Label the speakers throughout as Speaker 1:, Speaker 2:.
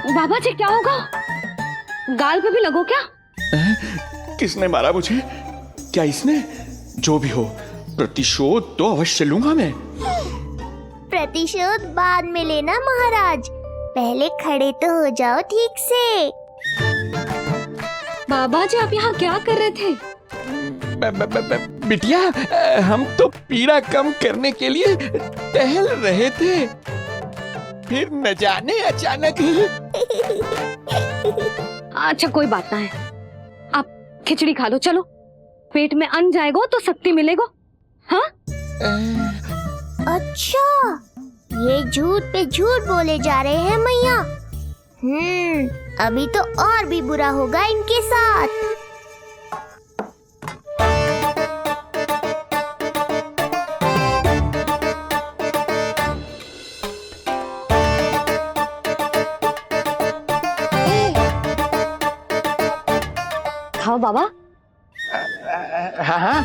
Speaker 1: बाबा जी क्या होगा? गाल पे भी लगो क्या?
Speaker 2: किसने मारा मुझे? क्या इसने? जो भी हो, प्रतिशोध तो अवश्य लूंगा मैं।
Speaker 3: प्रतिशोध बाद में लेना महाराज, पहले खड़े तो हो जाओ ठीक से।
Speaker 1: बाबा जी आप यहाँ क्या कर रहे थे?
Speaker 2: बिटिया, हम तो पीड़ा कम करने के लिए टहल रहे थे, फिर न जाने अचानक।
Speaker 1: अच्छा कोई बात ना है, आप खिचड़ी खा लो, चलो पेट में अन्न जाएगा तो शक्ति मिलेगा। हाँ?
Speaker 3: अच्छा, ये झूठ पे झूठ बोले जा रहे हैं मैया। अभी तो और भी बुरा होगा इनके साथ।
Speaker 1: खाओ बाबा।
Speaker 2: हाँ हाँ,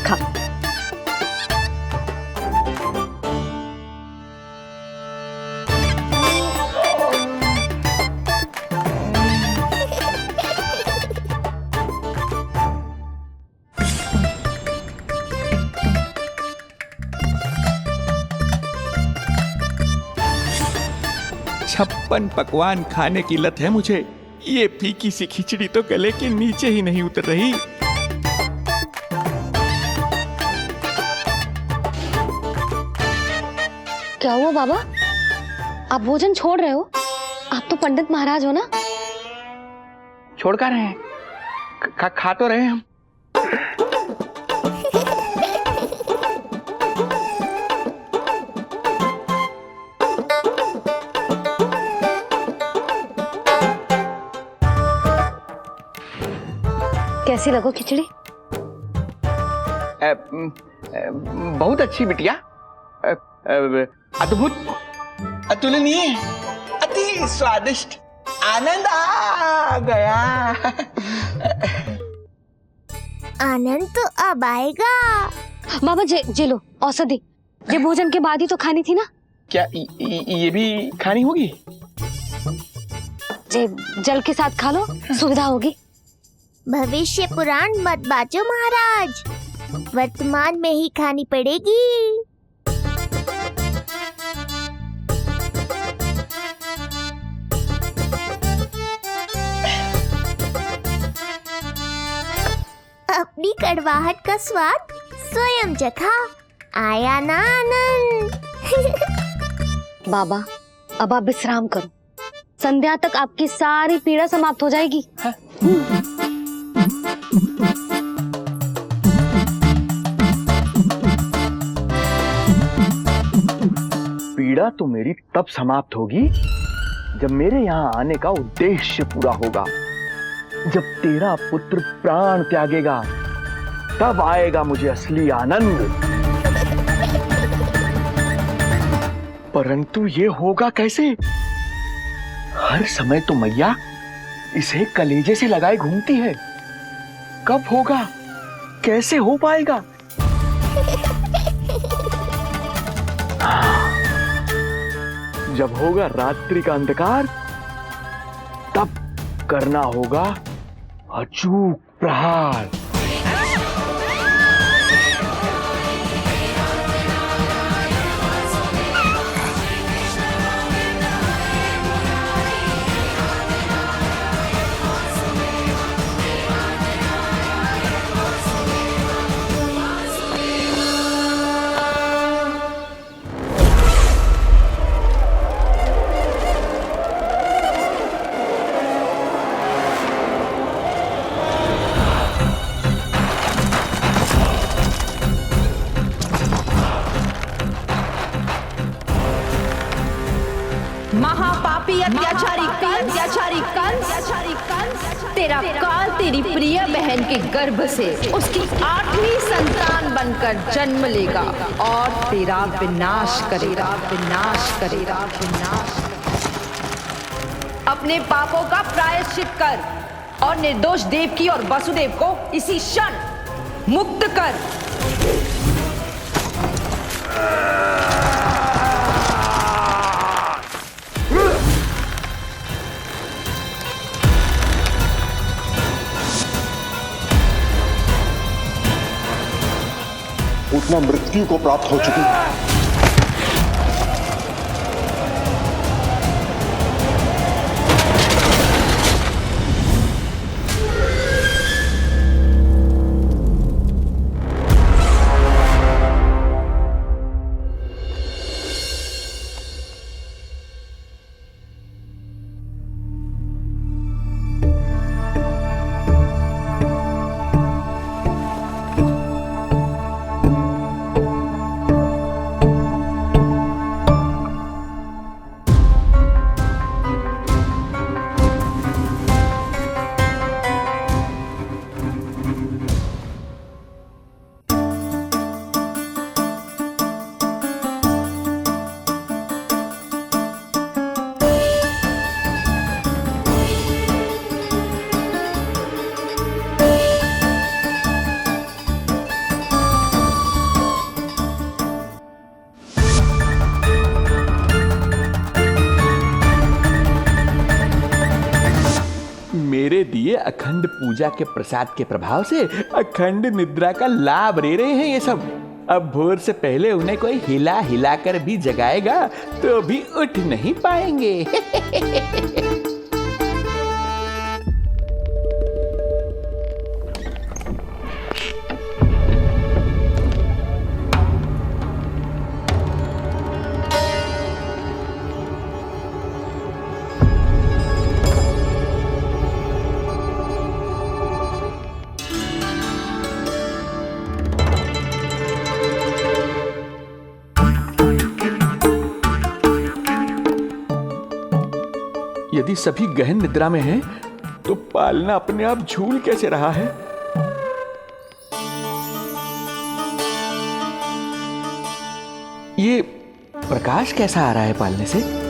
Speaker 1: खा।
Speaker 2: छप्पन पकवान खाने की लत है मुझे। ये फीकी सी खिचड़ी तो गले के नीचे ही नहीं उतर रही।
Speaker 1: क्या हुआ बाबा, आप भोजन छोड़ रहे हो? आप तो पंडित महाराज हो ना।
Speaker 2: छोड़ कर रहे हैं, खा तो रहे हैं हम।
Speaker 1: कैसी लगो खिचड़ी?
Speaker 2: बहुत अच्छी बिटिया, अद्भुत, अतुलनीय, अति स्वादिष्ट, आनंद आ गया।
Speaker 3: आनंद तो अब आएगा।
Speaker 1: बाबा जे लो औषधि, ये भोजन के बाद ही तो खानी थी ना।
Speaker 2: क्या ये भी खानी होगी?
Speaker 1: जे जल के साथ खा लो, सुविधा होगी।
Speaker 3: भविष्य पुराण मत बाजो महाराज, वर्तमान में ही खानी पड़ेगी। अपनी कड़वाहट का स्वाद स्वयं चखा, आया ना आनंद।
Speaker 1: बाबा अब आप विश्राम करो, संध्या तक आपकी सारी पीड़ा समाप्त हो जाएगी।
Speaker 2: पीड़ा तो मेरी तब समाप्त होगी जब मेरे यहाँ आने का उद्देश्य पूरा होगा। जब तेरा पुत्र प्राण त्यागेगा, तब आएगा मुझे असली आनंद। परंतु ये होगा कैसे? हर समय तो मैया इसे कलेजे से लगाए घूमती है। कब होगा? कैसे हो पाएगा? जब होगा रात्रि का अंधकार, तब करना होगा अचूक प्रहार।
Speaker 4: महापापी अत्याचारी कंस, तेरा काल तेरी प्रिय बहन के गर्भ से उसकी 8वीं संतान बनकर जन्म लेगा और तेरा विनाश करेगा। अपने पापों का प्रायश्चित कर और निर्दोष देवकी और वसुदेव को इसी क्षण मुक्त कर।
Speaker 5: मृत्यु को प्राप्त हो चुकी है।
Speaker 6: मेरे दिए अखंड पूजा के प्रसाद के प्रभाव से अखंड निद्रा का लाभ ले रहे हैं ये सब। अब भोर से पहले उन्हें कोई हिला हिलाकर भी जगाएगा तो भी उठ नहीं पाएंगे। यदि सभी गहन निद्रा में हैं, तो पालना अपने आप झूल कैसे रहा है? ये प्रकाश कैसा आ रहा है पालने से?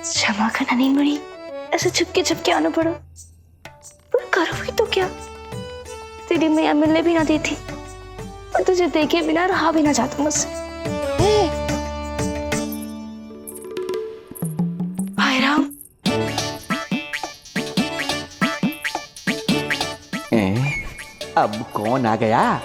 Speaker 7: क्षमा करना नहीं मुड़ी, ऐसे छुपके आना पड़ा। पर करो भी तो क्या, तेरी मैया मिलने भी ना देती और तुझे देखे बिना रहा भी ना जाता मुझसे। भाई राम,
Speaker 6: अब कौन आ गया?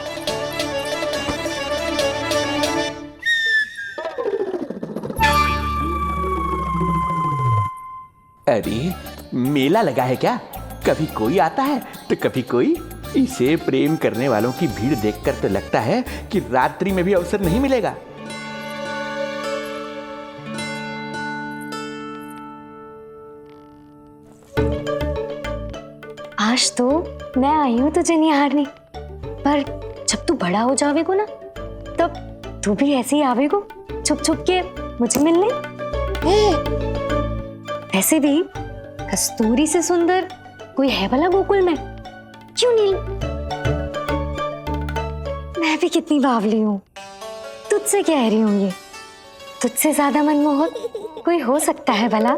Speaker 6: अरे मेला लगा है क्या? कभी कोई आता है तो कभी कोई। इसे प्रेम करने वालों की भीड़ देखकर तो लगता है कि रात्रि में भी अवसर नहीं मिलेगा।
Speaker 7: आज तो मैं आई हूँ तुझे निहारने, पर जब तू बड़ा हो जावेगो ना, तब तू भी ऐसे ही आवेगो छुप छुप के मुझे मिलने। वैसे भी कस्तूरी से सुंदर कोई है भला गोकुल में? क्यों नील? मैं भी कितनी बावली हूँ, तुझसे कह रही हूँ ये। तुझसे ज्यादा मनमोहक कोई हो सकता है भला?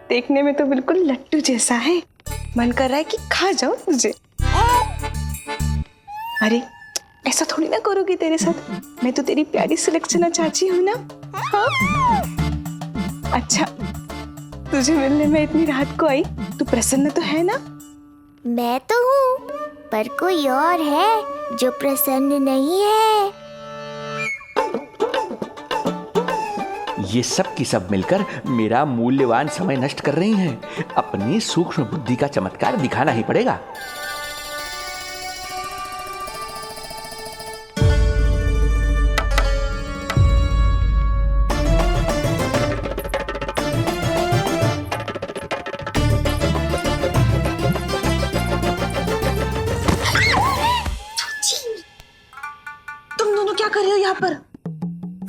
Speaker 8: देखने में तो बिल्कुल लट्टू जैसा है, मन कर रहा है कि खा जाओ तुझे। अरे ऐसा थोड़ी ना करोगी तेरे साथ, मैं तो तेरी प्यारी सुलक्षणा चाची हूँ ना। हाँ? अच्छा, तुझे मिलने में इतनी रात को आई, तू प्रसन्न तो है ना?
Speaker 3: मैं तो हूँ, पर कोई और है जो प्रसन्न नहीं है।
Speaker 6: ये सब की सब मिलकर मेरा मूल्यवान समय नष्ट कर रही हैं। अपनी सूक्ष्म बुद्धि का चमत्कार दिखाना ही पड़ेगा।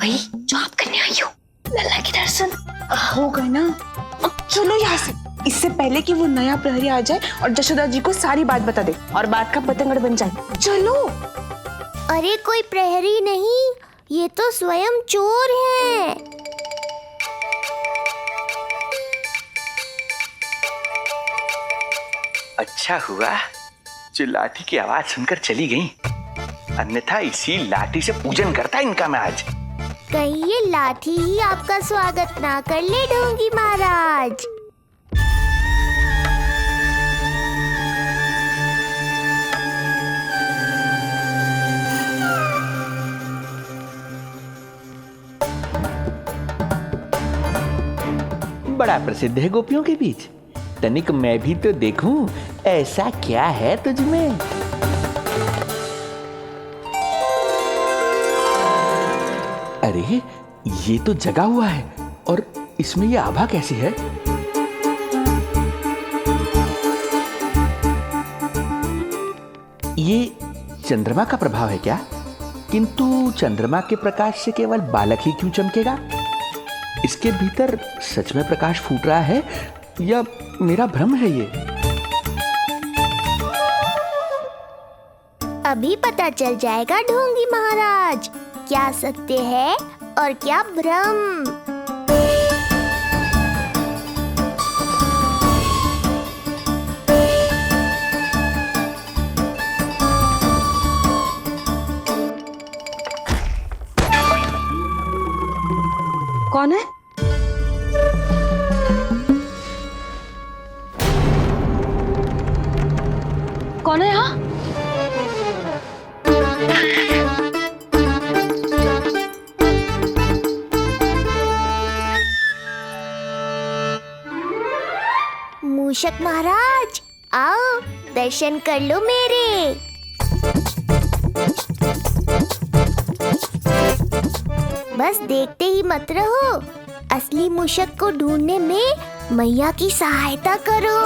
Speaker 7: वही जो आप करने आई हो, लल्ला के दर्शन।
Speaker 8: हो गए ना, अब चलो यहाँ से, इससे पहले कि वो नया प्रहरी आ जाए और जशोदा जी को सारी बात बता दे और बात का पतंगड़ बन जाए। चलो।
Speaker 3: अरे कोई प्रहरी नहीं, ये तो स्वयं चोर है।
Speaker 6: अच्छा हुआ जो लाठी की आवाज सुनकर चली गई, अन्यथा इसी लाठी से पूजन करता इनका मैं आज।
Speaker 3: कहीं ये लाठी ही आपका स्वागत ना कर ले ढोंगी महाराज।
Speaker 6: बड़ा प्रसिद्ध है गोपियों के बीच, तनिक मैं भी तो देखूं ऐसा क्या है तुझमें। अरे ये तो जगा हुआ है और इसमें ये आभा कैसी है? ये चंद्रमा का प्रभाव है क्या? किंतु चंद्रमा के प्रकाश से केवल बालक ही क्यों चमकेगा? इसके भीतर सच में प्रकाश फूट रहा है या मेरा भ्रम है ये?
Speaker 3: अभी पता चल जाएगा ढोंगी महाराज, क्या सत्य है और क्या भ्रम।
Speaker 1: कौन है? कौन है यहाँ?
Speaker 3: मूषक महाराज आओ, दर्शन कर लो मेरे। बस देखते ही मत रहो, असली मूषक को ढूंढने में मैया की सहायता करो।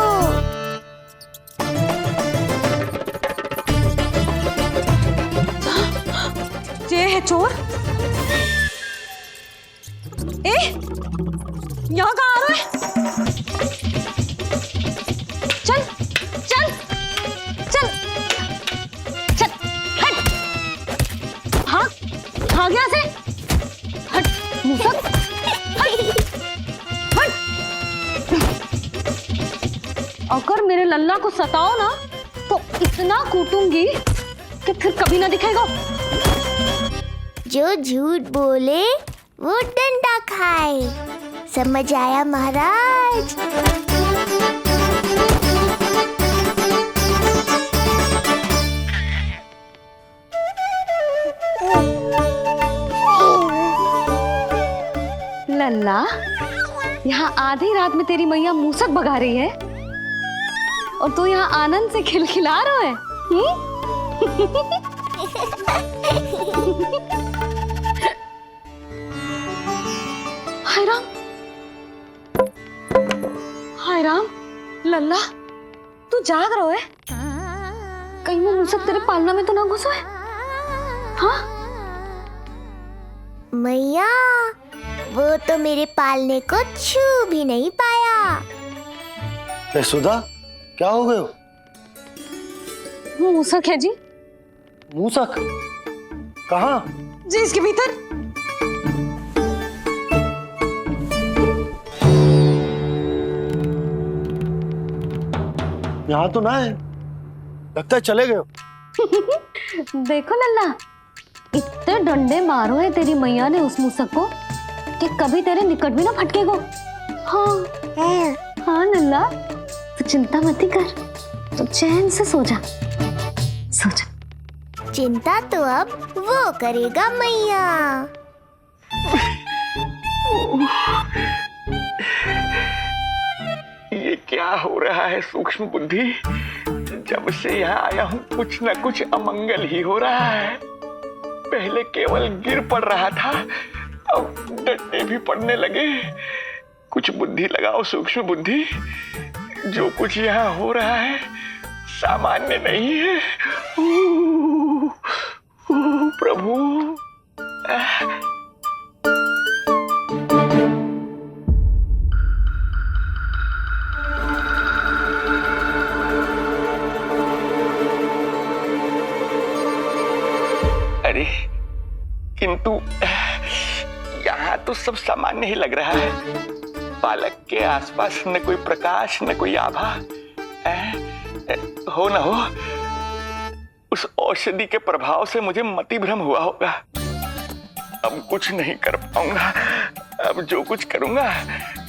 Speaker 1: ये है चोर। ए, यहाँ कहाँ आ रहा है? चल, चल, चल, चल, हट। हाँ, भाग यहाँ से। हट, मूसक, हट, हट। अगर मेरे लल्ला को सताओ ना, तो इतना कूटूंगी कि फिर कभी ना दिखेगा।
Speaker 3: जो झूठ बोले वो डंडा खाए, समझ आया महाराज?
Speaker 1: लल्ला, यहाँ आधी रात में तेरी मैया मूसक भगा रही है और तू यहाँ आनंद से खिलखिला रहा है। हाय राम, हाय राम, लल्ला तू जाग रहा है? कहीं वो मूसक तेरे पालना में तो ना घुसा है? हाँ?
Speaker 3: मैया, वो तो मेरे पालने को छू भी नहीं पाया।
Speaker 5: ए सुधा, क्या हो गए हो?
Speaker 1: वो मूसक है जी।
Speaker 5: मूसक? कहाँ?
Speaker 1: जी इसके भीतर।
Speaker 5: यहाँ तो ना है, लगता है चले गए हो।
Speaker 1: देखो लल्ला, इतने डंडे मारो है तेरी मैया ने उस मूसक को कि कभी तेरे निकट भी ना फटकेगा। हाँ हाँ लल्ला, तू चिंता मत ही कर, तो चैन से सो जा, सो जा।
Speaker 3: चिंता तो अब वो करेगा मैया।
Speaker 6: ये क्या हो रहा है सूक्ष्म बुद्धि? जब से यहाँ आया हूँ कुछ न कुछ अमंगल ही हो रहा है। पहले केवल गिर पड़ रहा था, अब डंडे भी पड़ने लगे। कुछ बुद्धि लगाओ सूक्ष्म बुद्धि, जो कुछ यहाँ हो रहा है सामान्य नहीं है। प्रभु, यहाँ तो सब सामान्य ही लग रहा है। बालक के आसपास न कोई प्रकाश न कोई आभा। हो न हो उस औषधि के प्रभाव से मुझे मति भ्रम हुआ होगा। अब कुछ नहीं कर पाऊंगा। अब जो कुछ करूंगा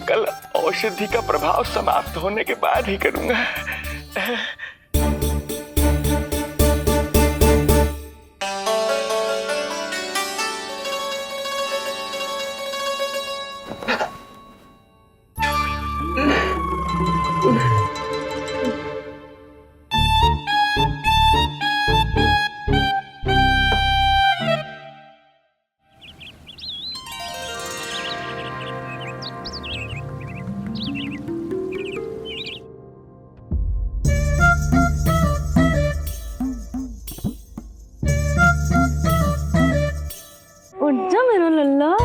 Speaker 6: कल औषधि का प्रभाव समाप्त होने के बाद ही करूंगा।
Speaker 1: उठ जा मेरा लल्ला,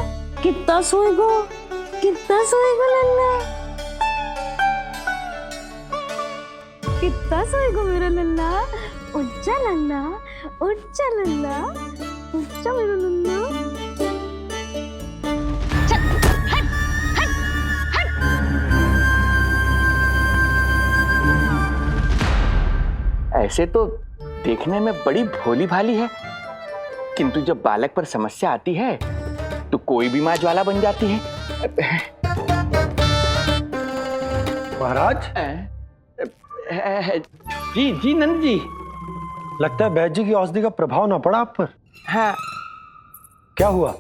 Speaker 1: कितना सोएगो लल्ला, कितना सोएगो मेरा लल्ला। उठ जा लल्ला, उठ जा लल्ला, उठ जा मेरा लल्ला। चल, हट, हट, हट।
Speaker 6: ऐसे तो देखने में बड़ी भोली भाली है, किंतु जब बालक पर समस्या आती है तो कोई भी माँ ज्वाला बन जाती है।
Speaker 5: महाराज
Speaker 6: जी जी नंद जी।
Speaker 5: लगता है बैद जी की औषधि का प्रभाव ना पड़ा आप पर।
Speaker 6: हाँ।
Speaker 5: क्या हुआ,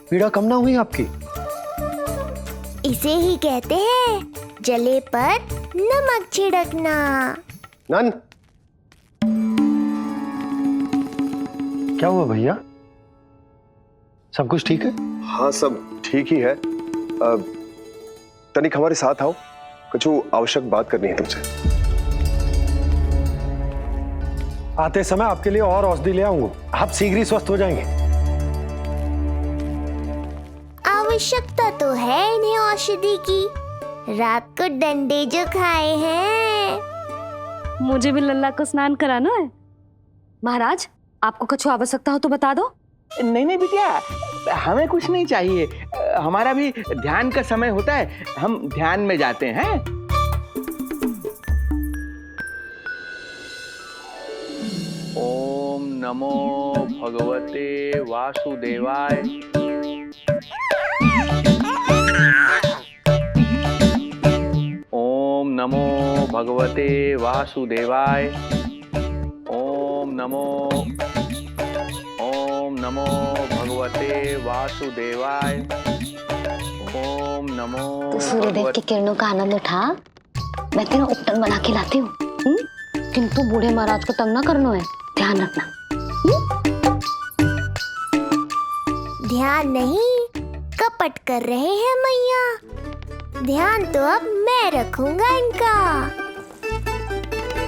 Speaker 5: पीड़ा कम ना हुई आपकी?
Speaker 3: इसे ही कहते हैं जले पर नमक छिड़कना।
Speaker 5: नंद, क्या हुआ भैया, सब कुछ ठीक है?
Speaker 9: हाँ सब ठीक ही है। तनिक हमारे साथ आओ, कुछ आवश्यक बात करनी है तुमसे।
Speaker 5: आते समय आपके लिए और औषधि ले आऊंगा, आप शीघ्र ही स्वस्थ हो जाएंगे।
Speaker 3: आवश्यकता तो है इन्हें औषधि की, रात को डंडे जो खाए हैं।
Speaker 1: मुझे भी लल्ला को स्नान कराना है। महाराज, आपको कुछ आवश्यकता हो तो बता दो।
Speaker 6: नहीं नहीं बिटिया, हमें कुछ नहीं चाहिए। हमारा भी ध्यान का समय होता है, हम ध्यान में जाते हैं। ओम नमो भगवते वासुदेवाय। ओम नमो भगवते वासुदेवाय। ओम नमो भगवते वासुदेवाय। ओम नमो।
Speaker 1: तो सूर्यदेव की किरणों का आनंद उठा, मैं तेरा उपटन बना के लाती हूँ। किंतु बूढ़े महाराज को तंग ना करना है, ध्यान रखना।
Speaker 3: ध्यान नहीं, कपट कर रहे हैं मैया। ध्यान तो अब मैं रखूंगा इनका।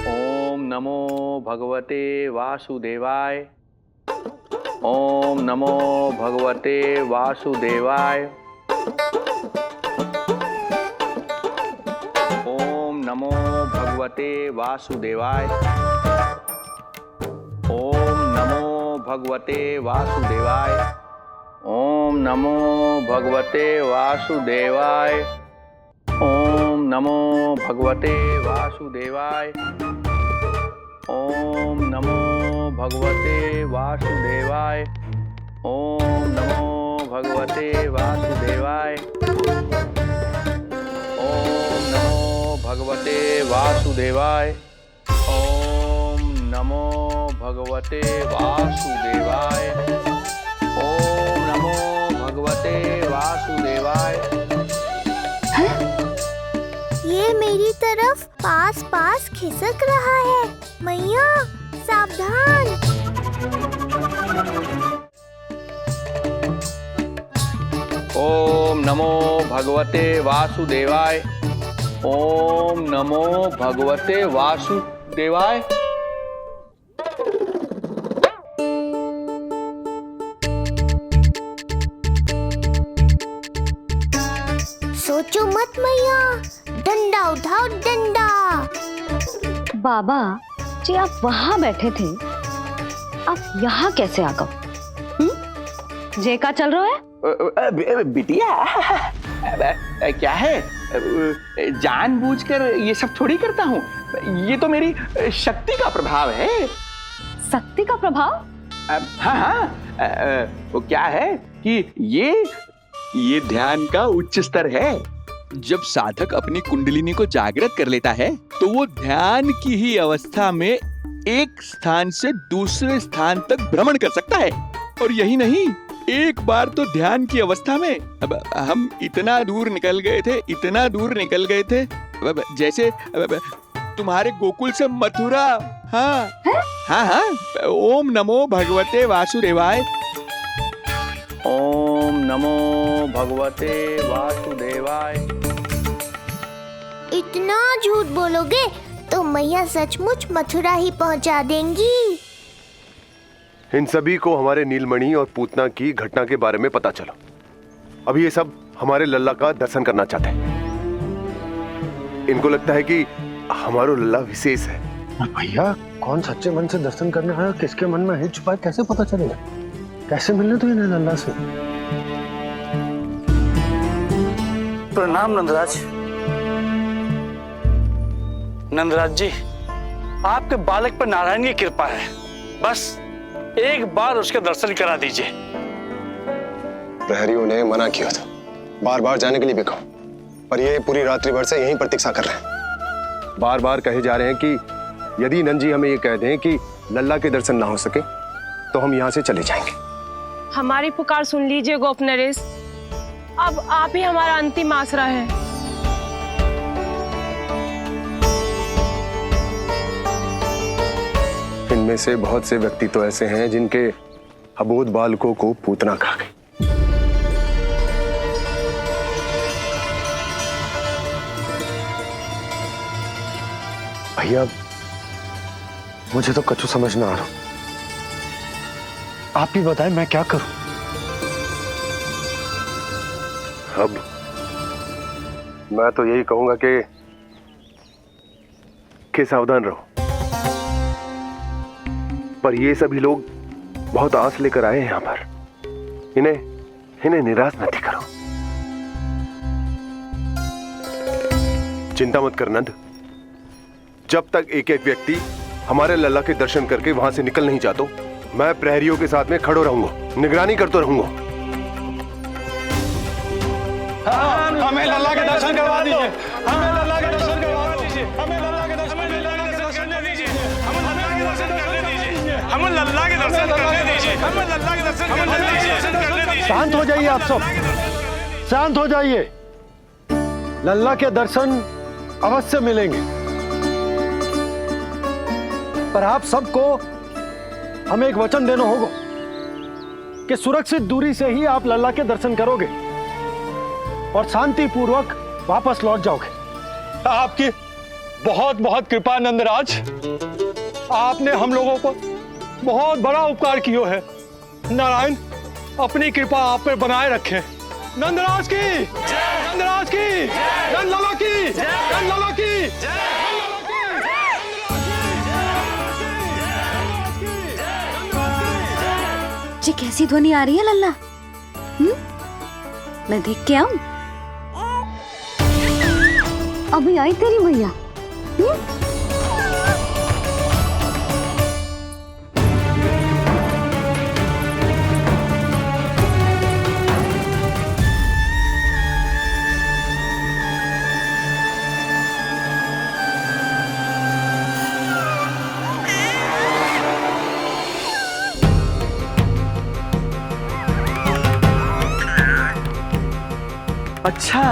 Speaker 6: ओम नमो भगवते वासुदेवाय। ओम नमो भगवते वासुदेवाय। ओम नमो भगवते वासुदेवाय। ओम नमो भगवते वासुदेवाय। ओम नमो भगवते वासुदेवाय। ओम नमो भगवते वासुदेवाय। ओम नमो भगवते वासुदेवाय। ओम नमो भगवते वासुदेवाय। ओम नमो भगवते वासुदेवाय। ओम नमो भगवते वासुदेवाय। ओम नमो भगवते वासुदेवाय।
Speaker 3: ये मेरी तरफ पास पास खिसक रहा है। मैया सावधान।
Speaker 6: ओम नमो भगवते वासुदेवाय। ओम नमो भगवते वासुदेवाय।
Speaker 3: सोचो मत मैया, डंडा उठाओ डंडा।
Speaker 1: बाबा जी, आप वहां बैठे थे, आप यहाँ कैसे आ गए? जे का चल रहा है?
Speaker 6: बिटिया क्या है, जानबूझकर ये सब थोड़ी करता हूँ, ये तो मेरी शक्ति का प्रभाव है।
Speaker 1: शक्ति का प्रभाव?
Speaker 6: हाँ, वो क्या है कि ये ध्यान का उच्च स्तर है। जब साधक अपनी कुंडलिनी को जागृत कर लेता है तो वो ध्यान की ही अवस्था में एक स्थान से दूसरे स्थान तक भ्रमण कर सकता है। और यही नहीं, एक बार तो ध्यान की अवस्था में अब हम इतना दूर निकल गए थे, जैसे तुम्हारे गोकुल से मथुरा। हाँ, ओम नमो भगवते वासुदेवाय।
Speaker 2: ओम नमो भगवते वासुदेवाय।
Speaker 3: इतना झूठ बोलोगे तो मैया सचमुच मथुरा ही पहुंचा देंगी।
Speaker 9: इन सभी को हमारे नीलमणि और पूतना की घटना के बारे में पता चला। अभी ये सब हमारे लल्ला का दर्शन करना चाहते हैं। इनको लगता है कि हमारा लल्ला विशेष है।
Speaker 5: भैया, कौन सच्चे मन से दर्शन करने आया, किसके मन में हित छुपा है, कैसे पता चलेगा? कैसे मिलने तो इन्हें लल्ला से?
Speaker 10: प्रणाम नंदराज। नंदराज जी, आपके बालक पर नारायण की कृपा है, बस एक बार उसके दर्शन करा दीजिए।
Speaker 9: प्रहरियों ने मना किया था, बार बार जाने के लिए भी कहा, पर ये पूरी रात्रि भर से यहीं प्रतीक्षा कर रहे हैं। बार बार कहे जा रहे हैं कि यदि नंद जी हमें ये कह दें कि लल्ला के दर्शन ना हो सके तो हम यहाँ से चले जाएंगे।
Speaker 11: हमारी पुकार सुन लीजिए गोप नरेश, अब आप ही हमारा अंतिम आसरा है।
Speaker 9: इनमें से बहुत से व्यक्ति तो ऐसे हैं जिनके अबोध बालकों को पूतना खा गई। भैया, मुझे तो कछु समझ ना आ रहा।
Speaker 5: आप ही बताएं, मैं क्या करूं?
Speaker 9: अब मैं तो यही कहूंगा कि सावधान रहो। पर ये सभी लोग बहुत आस लेकर आए हैं यहाँ पर। इन्हें निराश मत करो। चिंता मत कर नंद, जब तक एक एक व्यक्ति हमारे लल्ला के दर्शन करके वहां से निकल नहीं जाता, मैं प्रहरियों के साथ में खड़ो रहूंगा, निगरानी करते रहूंगा।
Speaker 5: हमें लल्ला के दर्शन करवा दीजिए, हमें लल्ला के दर्शन करवा दीजिए, हमें लल्ला के दर्शन करने दीजिए, हमें लल्ला के दर्शन करने दीजिए, हमें लल्ला के दर्शन करने दीजिए, हमें लल्ला के दर्शन करने दीजिए। शांत हो जाइए आप सब, शांत हो जाइए। लल्ला के दर्शन अवश्य मिलेंगे, पर आप सबको हमें एक वचन देना होगा कि सुरक्षित दूरी से ही आप लल्ला के दर्शन करोगे और शांति पूर्वक वापस लौट जाओगे। आपकी बहुत बहुत कृपा नंदराज, आपने हम लोगों को बहुत बड़ा उपकार किया है। नारायण अपनी कृपा आप पर बनाए रखे। नंदराज की, नंदराज की, नंदलाला की, नंदलाला की।
Speaker 1: जी कैसी ध्वनि आ रही है लल्ला? मैं देख के आऊं? अभी आई तेरी मैया।
Speaker 6: अच्छा,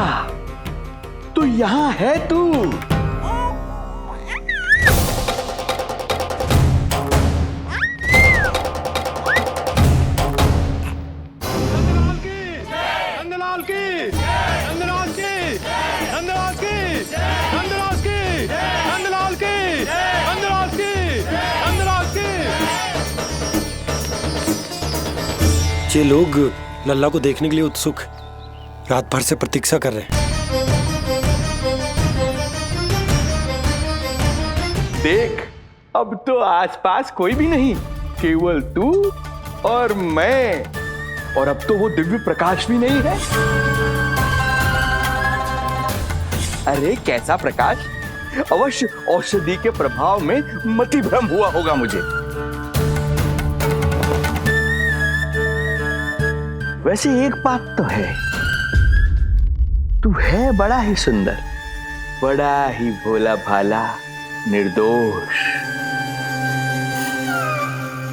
Speaker 6: तो यहाँ है तू।
Speaker 5: नंदलाल की, नंदलाल की, नंदलाल की, नंदलाल की, नंदलाल की, नंदलाल की, नंदलाल की।
Speaker 12: ये लोग लल्ला को देखने के लिए उत्सुक रात भर से प्रतीक्षा कर रहे हैं।
Speaker 6: देख, अब तो आसपास कोई भी नहीं, केवल तू और मैं। और अब तो वो दिव्य प्रकाश भी नहीं है। अरे कैसा प्रकाश? अवश्य औषधि के प्रभाव में मतिभ्रम हुआ होगा मुझे। वैसे एक बात तो है, तू है बड़ा ही सुंदर, बड़ा ही भोला भाला, निर्दोष।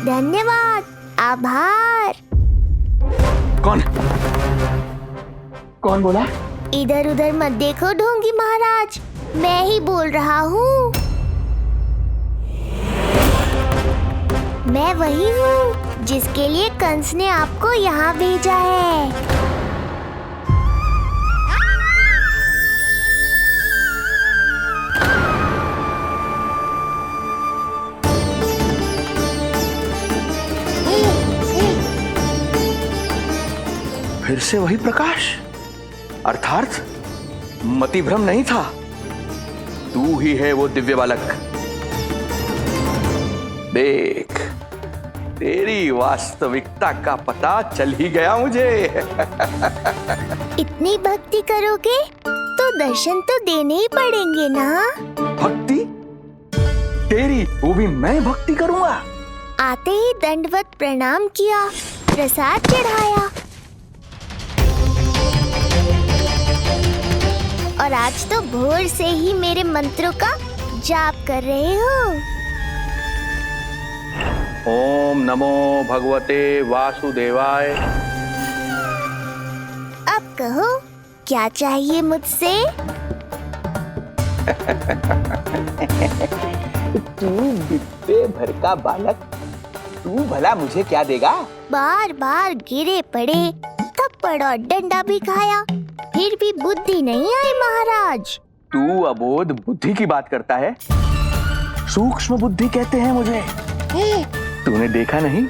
Speaker 3: धन्यवाद, आभार।
Speaker 6: कौन बोला?
Speaker 3: इधर उधर मत देखो ढोंगी महाराज, मैं ही बोल रहा हूँ। मैं वही हूँ जिसके लिए कंस ने आपको यहाँ भेजा है।
Speaker 6: फिर से वही प्रकाश, अर्थात मतिभ्रम नहीं था, तू ही है वो दिव्य बालक। देख, तेरी वास्तविकता का पता चल ही गया मुझे।
Speaker 3: इतनी भक्ति करोगे तो दर्शन तो देने ही पड़ेंगे ना।
Speaker 6: भक्ति? तेरी? वो भी मैं भक्ति करूंगा?
Speaker 3: आते ही दंडवत प्रणाम किया, प्रसाद चढ़ाया, और आज तो भोर से ही मेरे मंत्रों का जाप कर रहे हो।
Speaker 6: ओम नमो भगवते वासुदेवाय।
Speaker 3: अब कहो, क्या चाहिए मुझसे?
Speaker 6: तू बित्ते भर का बालक, तू भला मुझे क्या देगा?
Speaker 3: बार बार गिरे पड़े, थप्पड़ और डंडा भी खाया, फिर भी बुद्धि नहीं आई महाराज।
Speaker 6: तू अबोध बुद्धि की बात करता है? सूक्ष्म बुद्धि कहते हैं मुझे। तूने देखा नहीं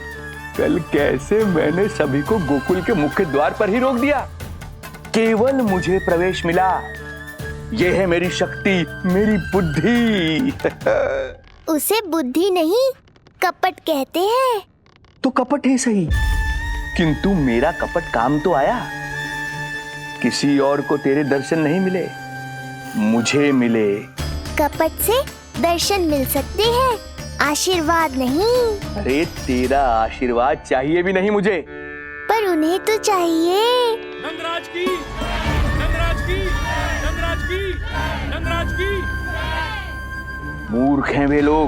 Speaker 6: कल कैसे मैंने सभी को गोकुल के मुख्य द्वार पर ही रोक दिया? केवल मुझे प्रवेश मिला। यह है मेरी शक्ति, मेरी बुद्धि।
Speaker 3: उसे बुद्धि नहीं, कपट कहते हैं।
Speaker 6: तो कपट ही सही, किंतु मेरा कपट काम तो आया। किसी और को तेरे दर्शन नहीं मिले, मुझे मिले।
Speaker 3: कपट से दर्शन मिल सकते हैं, आशीर्वाद नहीं।
Speaker 6: अरे तेरा आशीर्वाद चाहिए भी नहीं मुझे।
Speaker 3: पर उन्हें तो चाहिए।
Speaker 12: नंदराज की, नंदराज की, नंदराज की, नंदराज की।
Speaker 6: मूर्ख हैं वे लोग।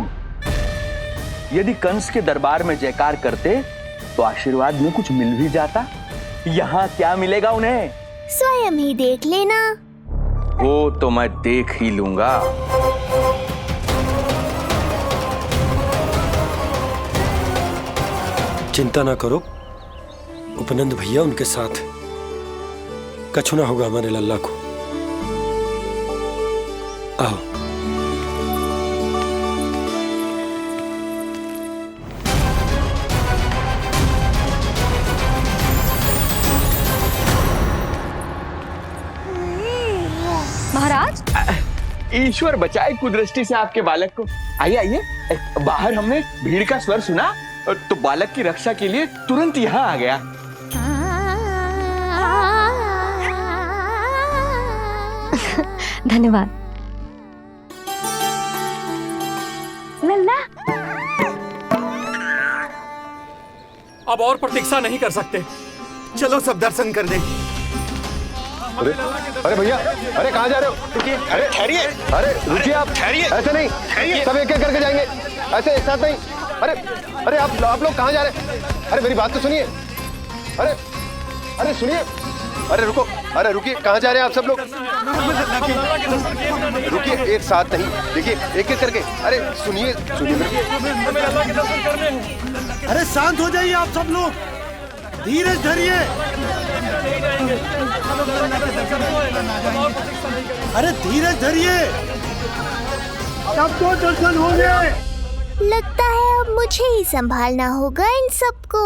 Speaker 6: यदि कंस के दरबार में जयकार करते तो आशीर्वाद में कुछ मिल भी जाता। यहाँ क्या मिलेगा उन्हें?
Speaker 3: स्वयं ही देख लेना।
Speaker 6: वो तो मैं देख ही लूंगा।
Speaker 12: चिंता ना करो, उपनंद भैया उनके साथ कछु ना होगा हमारे लल्ला को। आओ।
Speaker 1: महाराज,
Speaker 6: ईश्वर बचाए कुदृष्टि से आपके बालक को। आइए आइए, बाहर हमने भीड़ का स्वर सुना तो बालक की रक्षा के लिए तुरंत यहाँ आ गया।
Speaker 1: धन्यवाद। लल्ला,
Speaker 12: अब और प्रतीक्षा नहीं कर सकते, चलो सब दर्शन कर दें।
Speaker 9: अरे भैया, अरे कहाँ जा रहे हो? अरे ठहरिए, अरे रुकिए आप, ठहरिए। ऐसे नहीं, सब एक एक करके जाएंगे, ऐसे एक साथ नहीं। अरे अरे आप लोग कहाँ जा रहे हैं? अरे मेरी बात तो सुनिए। अरे अरे सुनिए, अरे रुको, अरे रुकिए, कहाँ जा रहे हैं आप सब लोग? रुकिए, एक साथ नहीं, देखिए एक एक करके। अरे सुनिए सुनिए
Speaker 5: अरे शांत हो जाइए आप सब लोग, धीरज धरिए। अरे धीरज धरिए, सबको दर्शन हो गए।
Speaker 3: लगता है अब मुझे ही संभालना होगा इन सबको।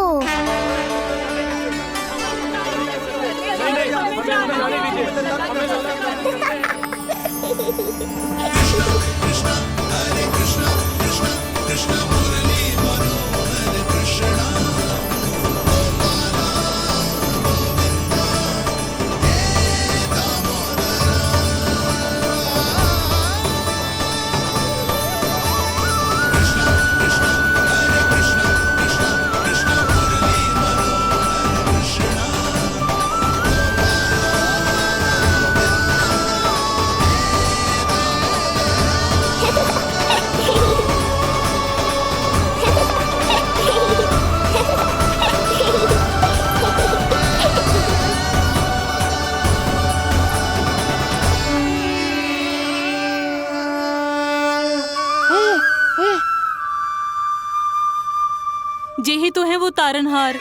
Speaker 13: हो तारनहार।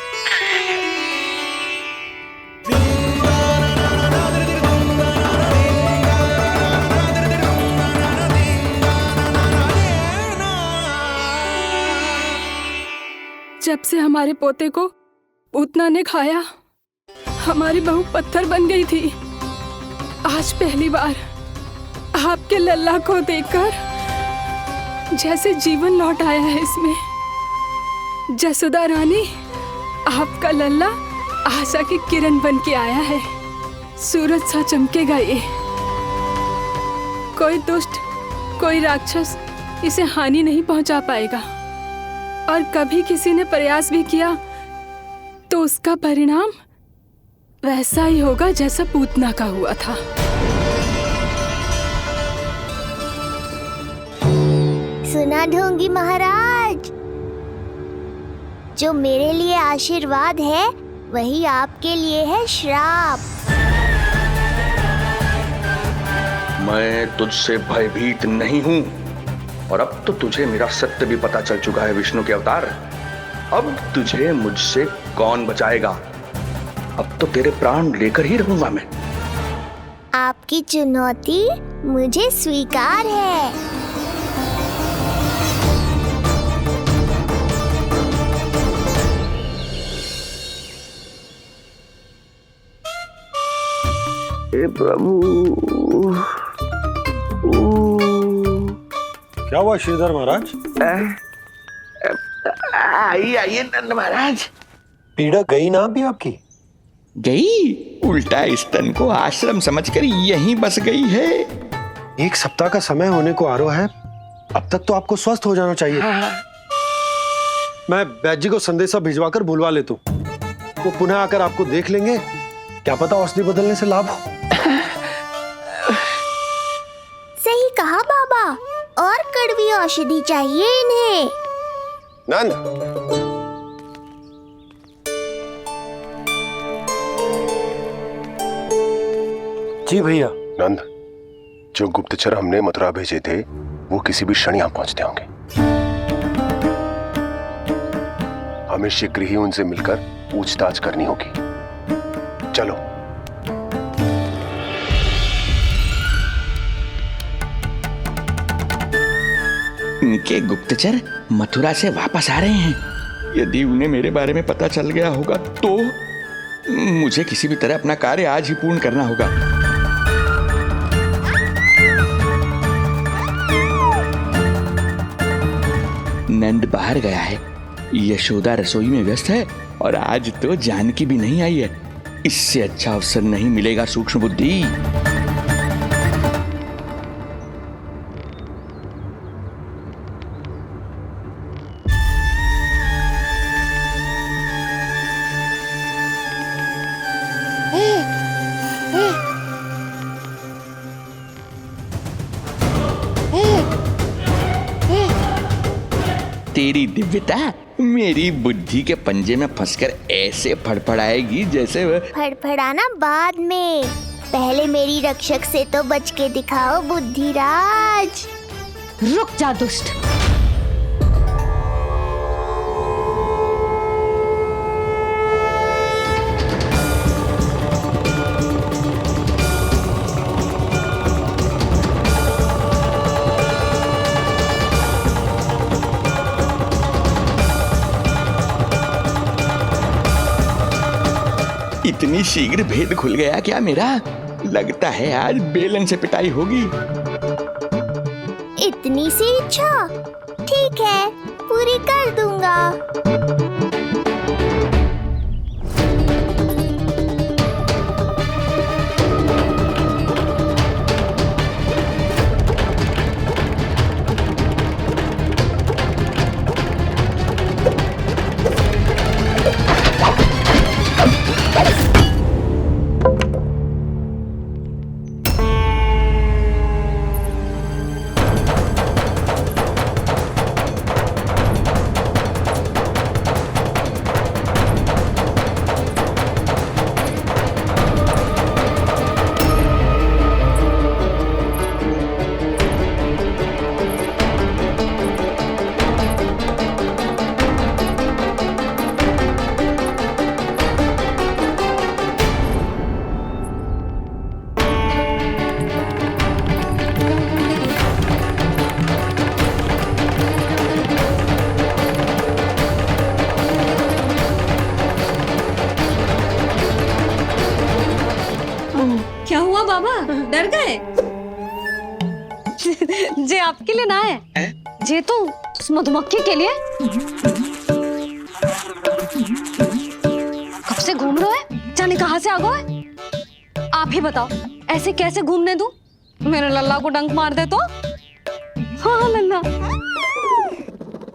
Speaker 14: जब से हमारे पोते को पूतना ने खाया, हमारी बहू पत्थर बन गई थी। आज पहली बार आपके लल्ला को देखकर जैसे जीवन लौट आया है इसमें। जसोदा रानी, आपका लल्ला आशा की किरण बन के आया है। सूरज सा चमकेगा ये। कोई दुष्ट, कोई राक्षस इसे हानि नहीं पहुंचा पाएगा। और कभी किसी ने प्रयास भी किया तो उसका परिणाम वैसा ही होगा जैसा पूतना का हुआ था।
Speaker 3: सुना ढोंगी महाराज, जो मेरे लिए आशीर्वाद है वही आपके लिए है श्राप।
Speaker 2: मैं तुझसे भयभीत नहीं हूं, और अब तो तुझे मेरा सत्य भी पता चल चुका है विष्णु के अवतार। अब तुझे मुझसे कौन बचाएगा? अब तो तेरे प्राण लेकर ही रहूंगा मैं।
Speaker 3: आपकी चुनौती मुझे स्वीकार है।
Speaker 2: हे प्रभु।
Speaker 5: क्या हुआ श्रीधर महाराज?
Speaker 6: आइए नंद महाराज।
Speaker 12: पीड़ा गई ना अभी आपकी?
Speaker 6: गई? उल्टा स्तन को आश्रम समझकर यहीं बस गई है।
Speaker 5: 1 सप्ताह का समय होने को आ रहा है, अब तक तो आपको स्वस्थ हो जाना चाहिए। मैं वैद्य जी को संदेशा भिजवाकर बुलवा लेता हूँ। वो पुनः आकर आपको देख लेंगे, क्या पता औषधि बदलने से लाभ हो।
Speaker 3: सही कहा बाबा, और कड़वी औषधि चाहिए इन्हें।
Speaker 9: नंद,
Speaker 12: जी भैया।
Speaker 9: नंद, जो गुप्तचर हमने मथुरा भेजे थे वो किसी भी क्षण यहां पहुंचते होंगे। हमें शीघ्र ही उनसे मिलकर पूछताछ करनी होगी। चलो।
Speaker 6: इनके गुप्तचर मथुरा से वापस आ रहे हैं। यदि उन्हें मेरे बारे में पता चल गया होगा तो मुझे किसी भी तरह अपना कार्य आज ही पूर्ण करना होगा। नंद बाहर गया है, यशोदा रसोई में व्यस्त है, और आज तो जानकी भी नहीं आई है। इससे अच्छा अवसर नहीं मिलेगा सूक्ष्म बुद्धि। तेरी दिव्यता मेरी बुद्धि के पंजे में फंसकर ऐसे फड़फड़ाएगी जैसे
Speaker 3: फड़फड़ाना बाद में, पहले मेरी रक्षक से तो बच के दिखाओ बुद्धिराज।
Speaker 1: रुक जा दुष्ट।
Speaker 6: इतनी शीघ्र भेद खुल गया क्या मेरा? लगता है आज बेलन से पिटाई होगी।
Speaker 3: इतनी सी इच्छा? ठीक है, पूरी कर दूंगा।
Speaker 1: क्या हुआ बाबा, डर गए? जे आपके लिए ना है, जे तो उस मधुमक्खी के लिए। कब से घूम रहे हो? जाने कहाँ से आ गए? आप ही बताओ, ऐसे कैसे घूमने दूं? मेरे लल्ला को डंक मार दे तो? हाँ लल्ला,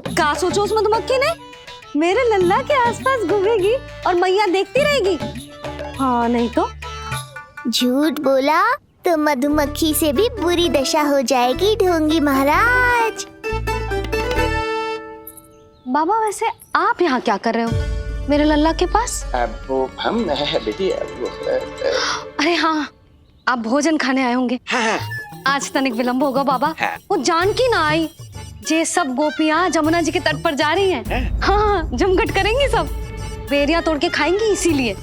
Speaker 1: क्या सोचो उस मधुमक्खी ने? मेरे लल्ला के आसपास घूमेगी और मैया देखती रहेगी। हाँ नहीं तो?
Speaker 3: झूठ बोला तो मधुमक्खी से भी बुरी दशा हो जाएगी ढोंगी महाराज।
Speaker 1: बाबा वैसे आप यहाँ क्या कर रहे हो मेरे लल्ला के पास?
Speaker 6: वो हम बेटी
Speaker 1: अरे हाँ, आप भोजन खाने आए होंगे।
Speaker 6: हाँ।
Speaker 1: आज तनिक विलंब होगा बाबा।
Speaker 6: हाँ।
Speaker 1: वो जानकी ना आई, जे सब गोपियाँ जमुना जी के तट पर जा रही हैं। हाँ, जमघट करेंगी सब, बेरिया तोड़ के खाएंगी इसीलिए।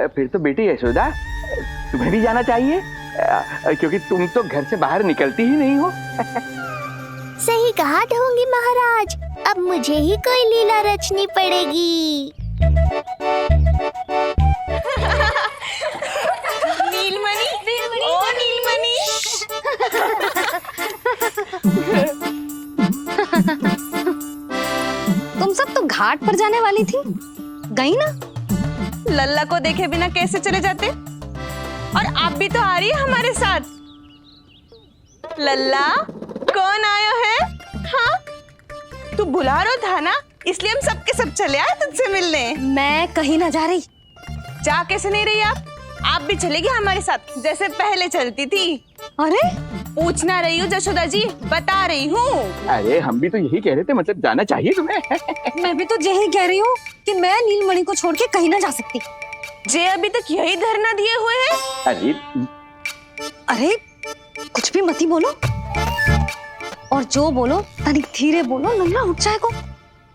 Speaker 2: फिर तो बेटी यशोदा तुम्हें भी जाना चाहिए, क्योंकि तुम तो घर से बाहर निकलती ही नहीं हो।
Speaker 3: सही कहा ढोंगी महाराज, अब मुझे ही कोई लीला रचनी पड़ेगी।
Speaker 8: नीलमणि, ओ नीलमणि।
Speaker 1: तुम सब तो घाट पर जाने वाली थी, गई ना?
Speaker 8: लल्ला को देखे बिना कैसे चले जाते? और आप भी तो आ रही है हमारे साथ। लल्ला, कौन आयो है? हाँ, तू बुला रहा था ना, इसलिए हम सबके सब चले आए तुझसे मिलने।
Speaker 1: मैं कहीं ना जा रही।
Speaker 8: जा कैसे नहीं रही आप भी चलेगी हमारे साथ जैसे पहले चलती थी।
Speaker 1: अरे
Speaker 8: पूछना रही हूँ जशोदा जी, बता रही हूँ।
Speaker 2: अरे हम भी तो यही कह रहे थे, मतलब जाना चाहिए तुम्हें।
Speaker 1: मैं भी तो यही कह रही हूँ कि मैं नीलमणि को छोड़ के कहीं ना जा सकती।
Speaker 8: जे अभी तक यही धरना दिए हुए हैं।
Speaker 1: अरे कुछ भी मती बोलो, और जो बोलो तनिक धीरे बोलो, लल्ला उठ जाएगा।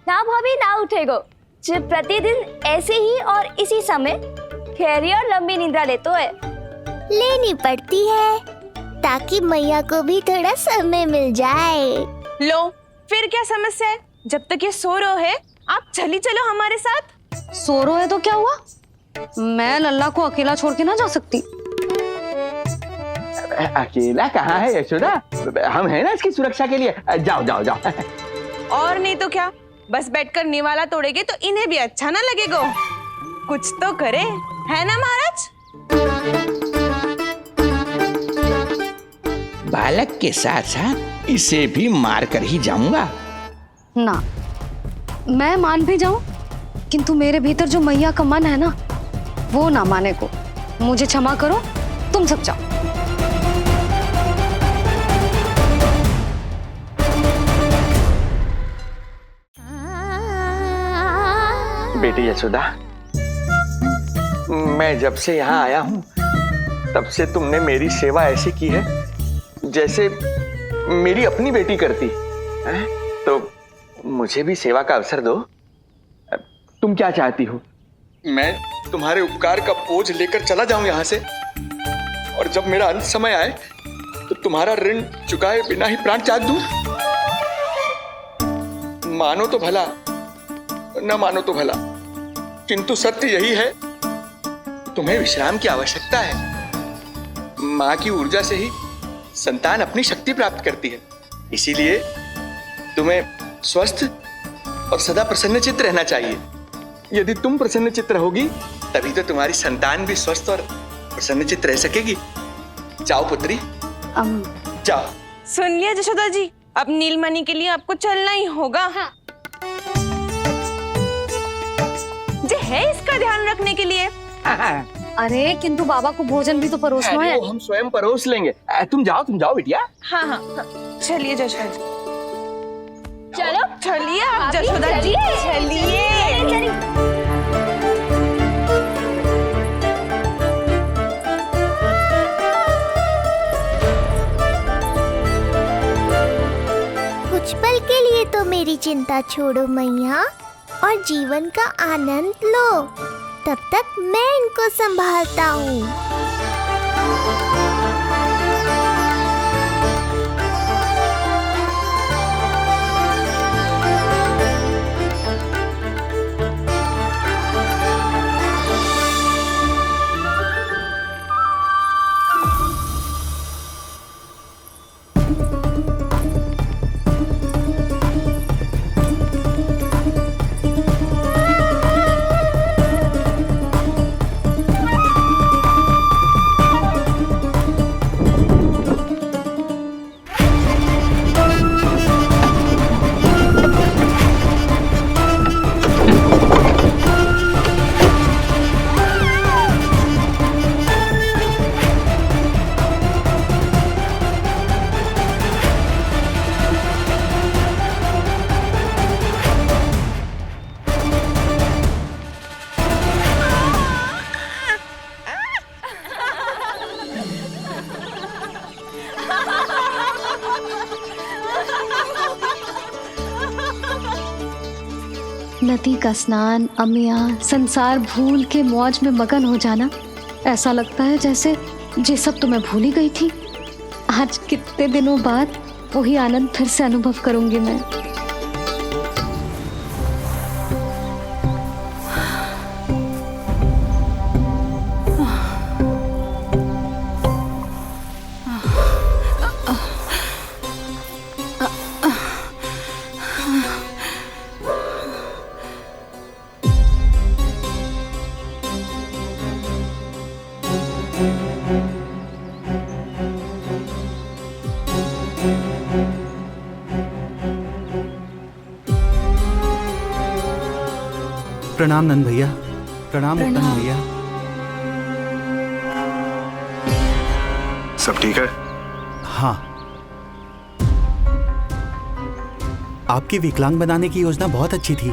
Speaker 7: ना भाभी ना उठेगो, जो प्रतिदिन ऐसे ही और इसी समय गहरी और लंबी निद्रा लेते है।
Speaker 3: लेनी पड़ती है ताकि मैया को भी थोड़ा समय मिल जाए।
Speaker 8: लो, फिर क्या समस्या है? जब तक ये सो रहे है, आप चली चलो हमारे साथ।
Speaker 1: सो रहे है तो क्या हुआ? मैं लल्ला को अकेला छोड़ के ना जा सकती।
Speaker 2: अकेला कहाँ है यशोदा, हम हैं ना इसकी सुरक्षा के लिए। जाओ जाओ जाओ।
Speaker 8: और नहीं तो क्या, बस बैठकर निवाला तोड़ेगे तो इन्हें भी अच्छा ना लगेगा। कुछ तो करे, है ना महाराज?
Speaker 6: बालक के साथ साथ इसे भी मार कर ही जाऊंगा।
Speaker 1: ना, मैं मान भी जाऊं, किंतु मेरे भीतर जो मैया का मन है ना, वो ना माने को। मुझे क्षमा करो, तुम सब जाओ।
Speaker 2: बेटी यशोदा, मैं जब से यहाँ आया हूँ तब से तुमने मेरी सेवा ऐसी की है जैसे मेरी अपनी बेटी करती है। तो मुझे भी सेवा का अवसर दो। तुम क्या चाहती हो?
Speaker 6: मैं तुम्हारे उपकार का बोझ लेकर चला जाऊं यहाँ से, और जब मेरा अंत समय आए तो तुम्हारा ऋण चुकाए बिना ही प्राण त्याग दूं। मानो तो भला, न मानो तो भला, किंतु सत्य यही है, तुम्हें विश्राम की आवश्यकता है। माँ की ऊर्जा से ही संतान अपनी शक्ति प्राप्त करती है, इसीलिए तुम्हें स्वस्थ और सदा प्रसन्नचित्त रहना चाहिए। यदि तुम प्रसन्नचित्त रहोगी तभी तो तुम्हारी संतान भी स्वस्थ और प्रसन्नचित्त रह सकेगी। जाओ पुत्री, जाओ।
Speaker 8: सुन लिया जशोदा जी, अब नीलमणि के लिए आपको चलना ही होगा। हाँ। जे है इसका ध्यान रखने के लिए।
Speaker 1: अरे किंतु बाबा को भोजन भी तो परोसना है।
Speaker 2: हम स्वयं परोस लेंगे। तुम जाओ बिटिया।
Speaker 8: हाँ हाँ, चलिए जशोदा जी, चलो चलिए आप जशोदा जी, चलिए।
Speaker 3: कुछ पल के लिए तो मेरी चिंता छोड़ो मैया और जीवन का आनंद लो। तब तक मैं इनको संभालता हूँ।
Speaker 1: नदी का स्नान, अमिया, संसार भूल के मौज में मगन हो जाना, ऐसा लगता है जैसे ये सब तो मैं भूल ही गई थी। आज कितने दिनों बाद वही आनंद फिर से अनुभव करूंगी मैं।
Speaker 13: प्रणाम नंद भैया। प्रणाम उत्तम भैया।
Speaker 9: सब ठीक है?
Speaker 13: हाँ, आपकी विकलांग बनाने की योजना बहुत अच्छी थी।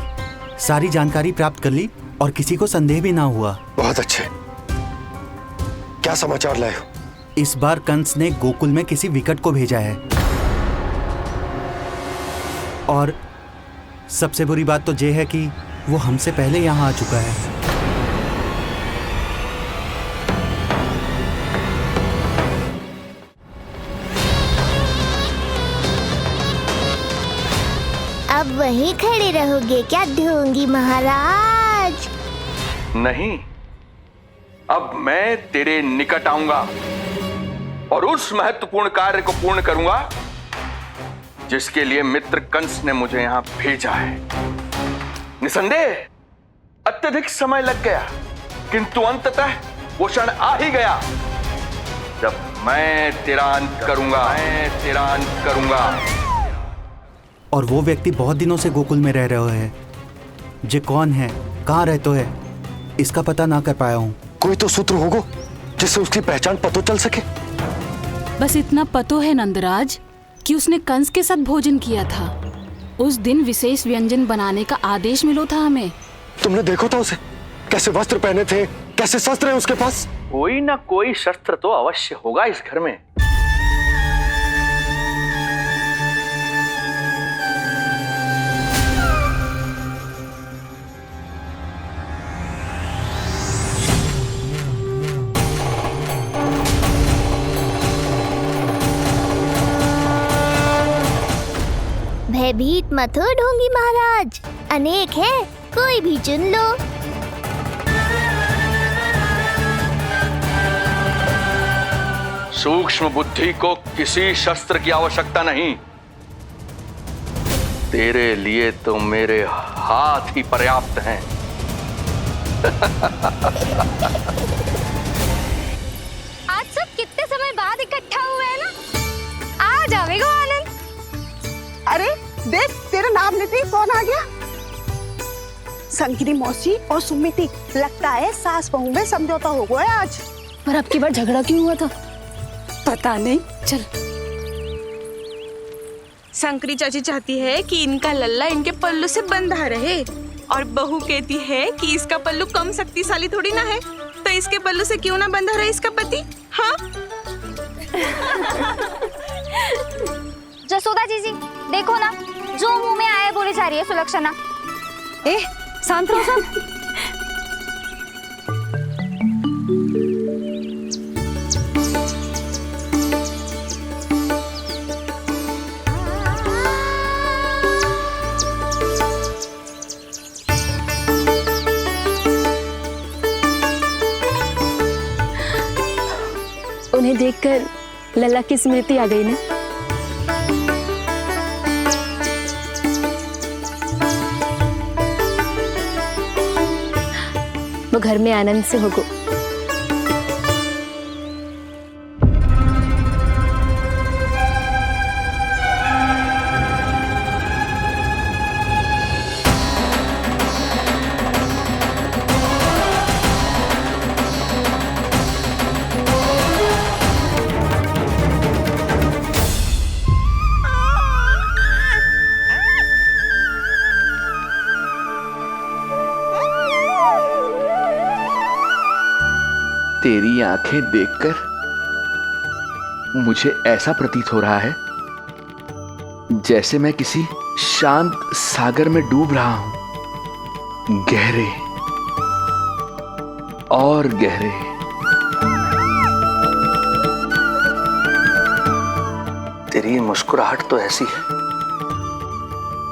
Speaker 13: सारी जानकारी प्राप्त कर ली और किसी को संदेह भी ना हुआ।
Speaker 12: बहुत अच्छे। क्या समाचार लाए हो?
Speaker 13: इस बार कंस ने गोकुल में किसी विकट को भेजा है, और सबसे बुरी बात तो ये है कि वो हमसे पहले यहाँ आ चुका है।
Speaker 3: अब वहीं खड़े रहोगे क्या ढोंगी महाराज?
Speaker 2: नहीं, अब मैं तेरे निकट आऊंगा और उस महत्वपूर्ण कार्य को पूर्ण करूंगा जिसके लिए मित्र कंस ने मुझे यहां भेजा है। निसंदेह अत्यधिक समय लग गया, किंतु अंततः वो क्षण आ ही गया जब मैं तेरा अंत करूंगा।
Speaker 13: और वो व्यक्ति बहुत दिनों से गोकुल में रह रहे हैं। जे कौन है, कहाँ रहते है, इसका पता ना कर पाया हूँ।
Speaker 12: कोई तो सूत्र होगा जिससे उसकी पहचान पता चल सके।
Speaker 14: बस इतना पतो है नंदराज कि उसने कंस के साथ भोजन किया था। उस दिन विशेष व्यंजन बनाने का आदेश मिलो था हमें।
Speaker 12: तुमने देखो था उसे? कैसे वस्त्र पहने थे, कैसे शस्त्र हैं उसके पास?
Speaker 2: कोई ना कोई शस्त्र तो अवश्य होगा इस घर में।
Speaker 3: भयभीत मत हो ढोंगी महाराज, अनेक है, कोई भी चुन लो।
Speaker 2: सूक्ष्म बुद्धि को किसी शस्त्र की आवश्यकता नहीं। तेरे लिए तो मेरे हाथ ही पर्याप्त हैं।
Speaker 1: आज सब कितने समय बाद इकट्ठा हुए हैं ना, आ जाएगा आनंद।
Speaker 8: अरे देख, तेरा नाम लेते ही कौन आ गया? संगिनी मौसी और सुमिति, लगता है सास बहू में समझौता हो गया आज।
Speaker 14: पर अब की बार झगड़ा क्यों हुआ था?
Speaker 8: पता नहीं।
Speaker 14: चल।
Speaker 8: शंकरी चाची चाहती है कि इनका लल्ला इनके पल्लू से बंधा रहे, और बहू कहती है कि इसका पल्लू कम शक्तिशाली थोड़ी ना है, तो इसके पल्लू से क्यों ना बंधा रहे इसका पति। हाँ
Speaker 1: जसोदा जीजी, देखो ना, जो मुंह में आए बोली जा रही है सुलक्षणा। ए, शांत रहो सब।
Speaker 14: उन्हें देखकर लल्ला की स्मृति आ गई ना। वो घर में आनंद से होगो।
Speaker 2: तेरी आंखें देखकर मुझे ऐसा प्रतीत हो रहा है जैसे मैं किसी शांत सागर में डूब रहा हूं।
Speaker 6: गहरे और गहरे। तेरी मुस्कुराहट तो ऐसी है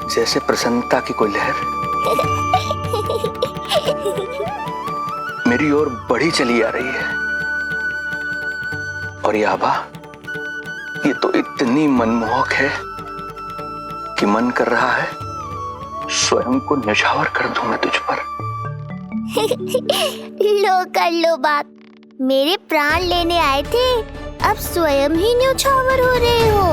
Speaker 6: जैसे प्रसन्नता की कोई लहर मेरी ओर बढ़ी चली आ रही है। और ये आभा, ये तो इतनी मनमोहक है कि मन कर रहा है स्वयं को न्यौछावर कर दूं मैं तुझ पर।
Speaker 3: लो कर लो बात, मेरे प्राण लेने आए थे, अब स्वयं ही न्यौछावर हो रहे हो।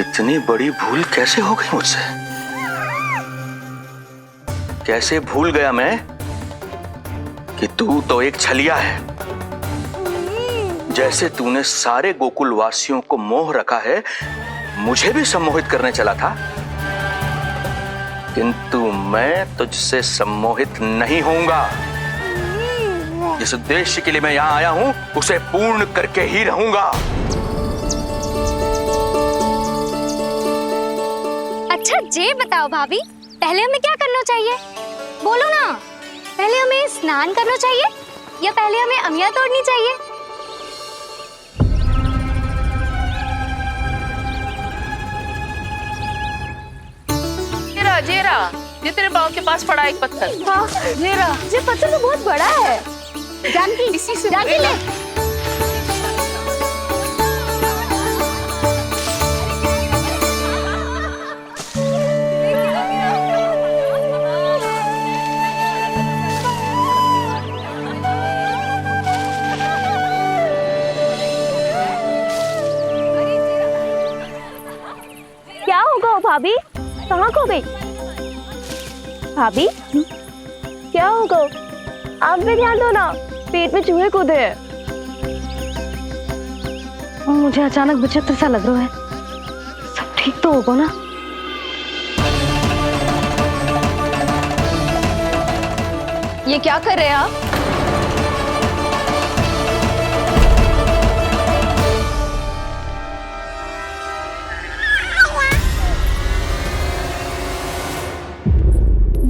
Speaker 6: इतनी बड़ी भूल कैसे हो गई मुझसे? कैसे भूल गया मैं कि तू तो एक छलिया है। जैसे तूने सारे गोकुल वासियों को मोह रखा है, मुझे भी सम्मोहित करने चला था, किंतु मैं तुझसे सम्मोहित नहीं होऊंगा। जिस उद्देश्य के लिए मैं यहां आया हूं उसे पूर्ण करके ही रहूंगा।
Speaker 1: अच्छा ये बताओ भाभी, पहले हमें क्या करना चाहिए? बोलो ना, पहले हमें स्नान करना चाहिए या पहले हमें अमिया तोड़नी चाहिए?
Speaker 4: जेरा, ये तेरे पाँव के पास पड़ा एक पत्थर।
Speaker 1: हाँ, ये पत्थर तो बहुत बड़ा है। जानकी,
Speaker 4: इसी से
Speaker 1: जानकी ले।
Speaker 7: क्या होगा भाभी? कहाँ खो गई भाभी? क्या होगा? आप भी ध्यान दो ना, पेट में चूहे कूदे हैं।
Speaker 1: मुझे अचानक विचित्र सा लग रहा है। सब ठीक तो होगा ना?
Speaker 4: ये क्या कर रहे हैं आप?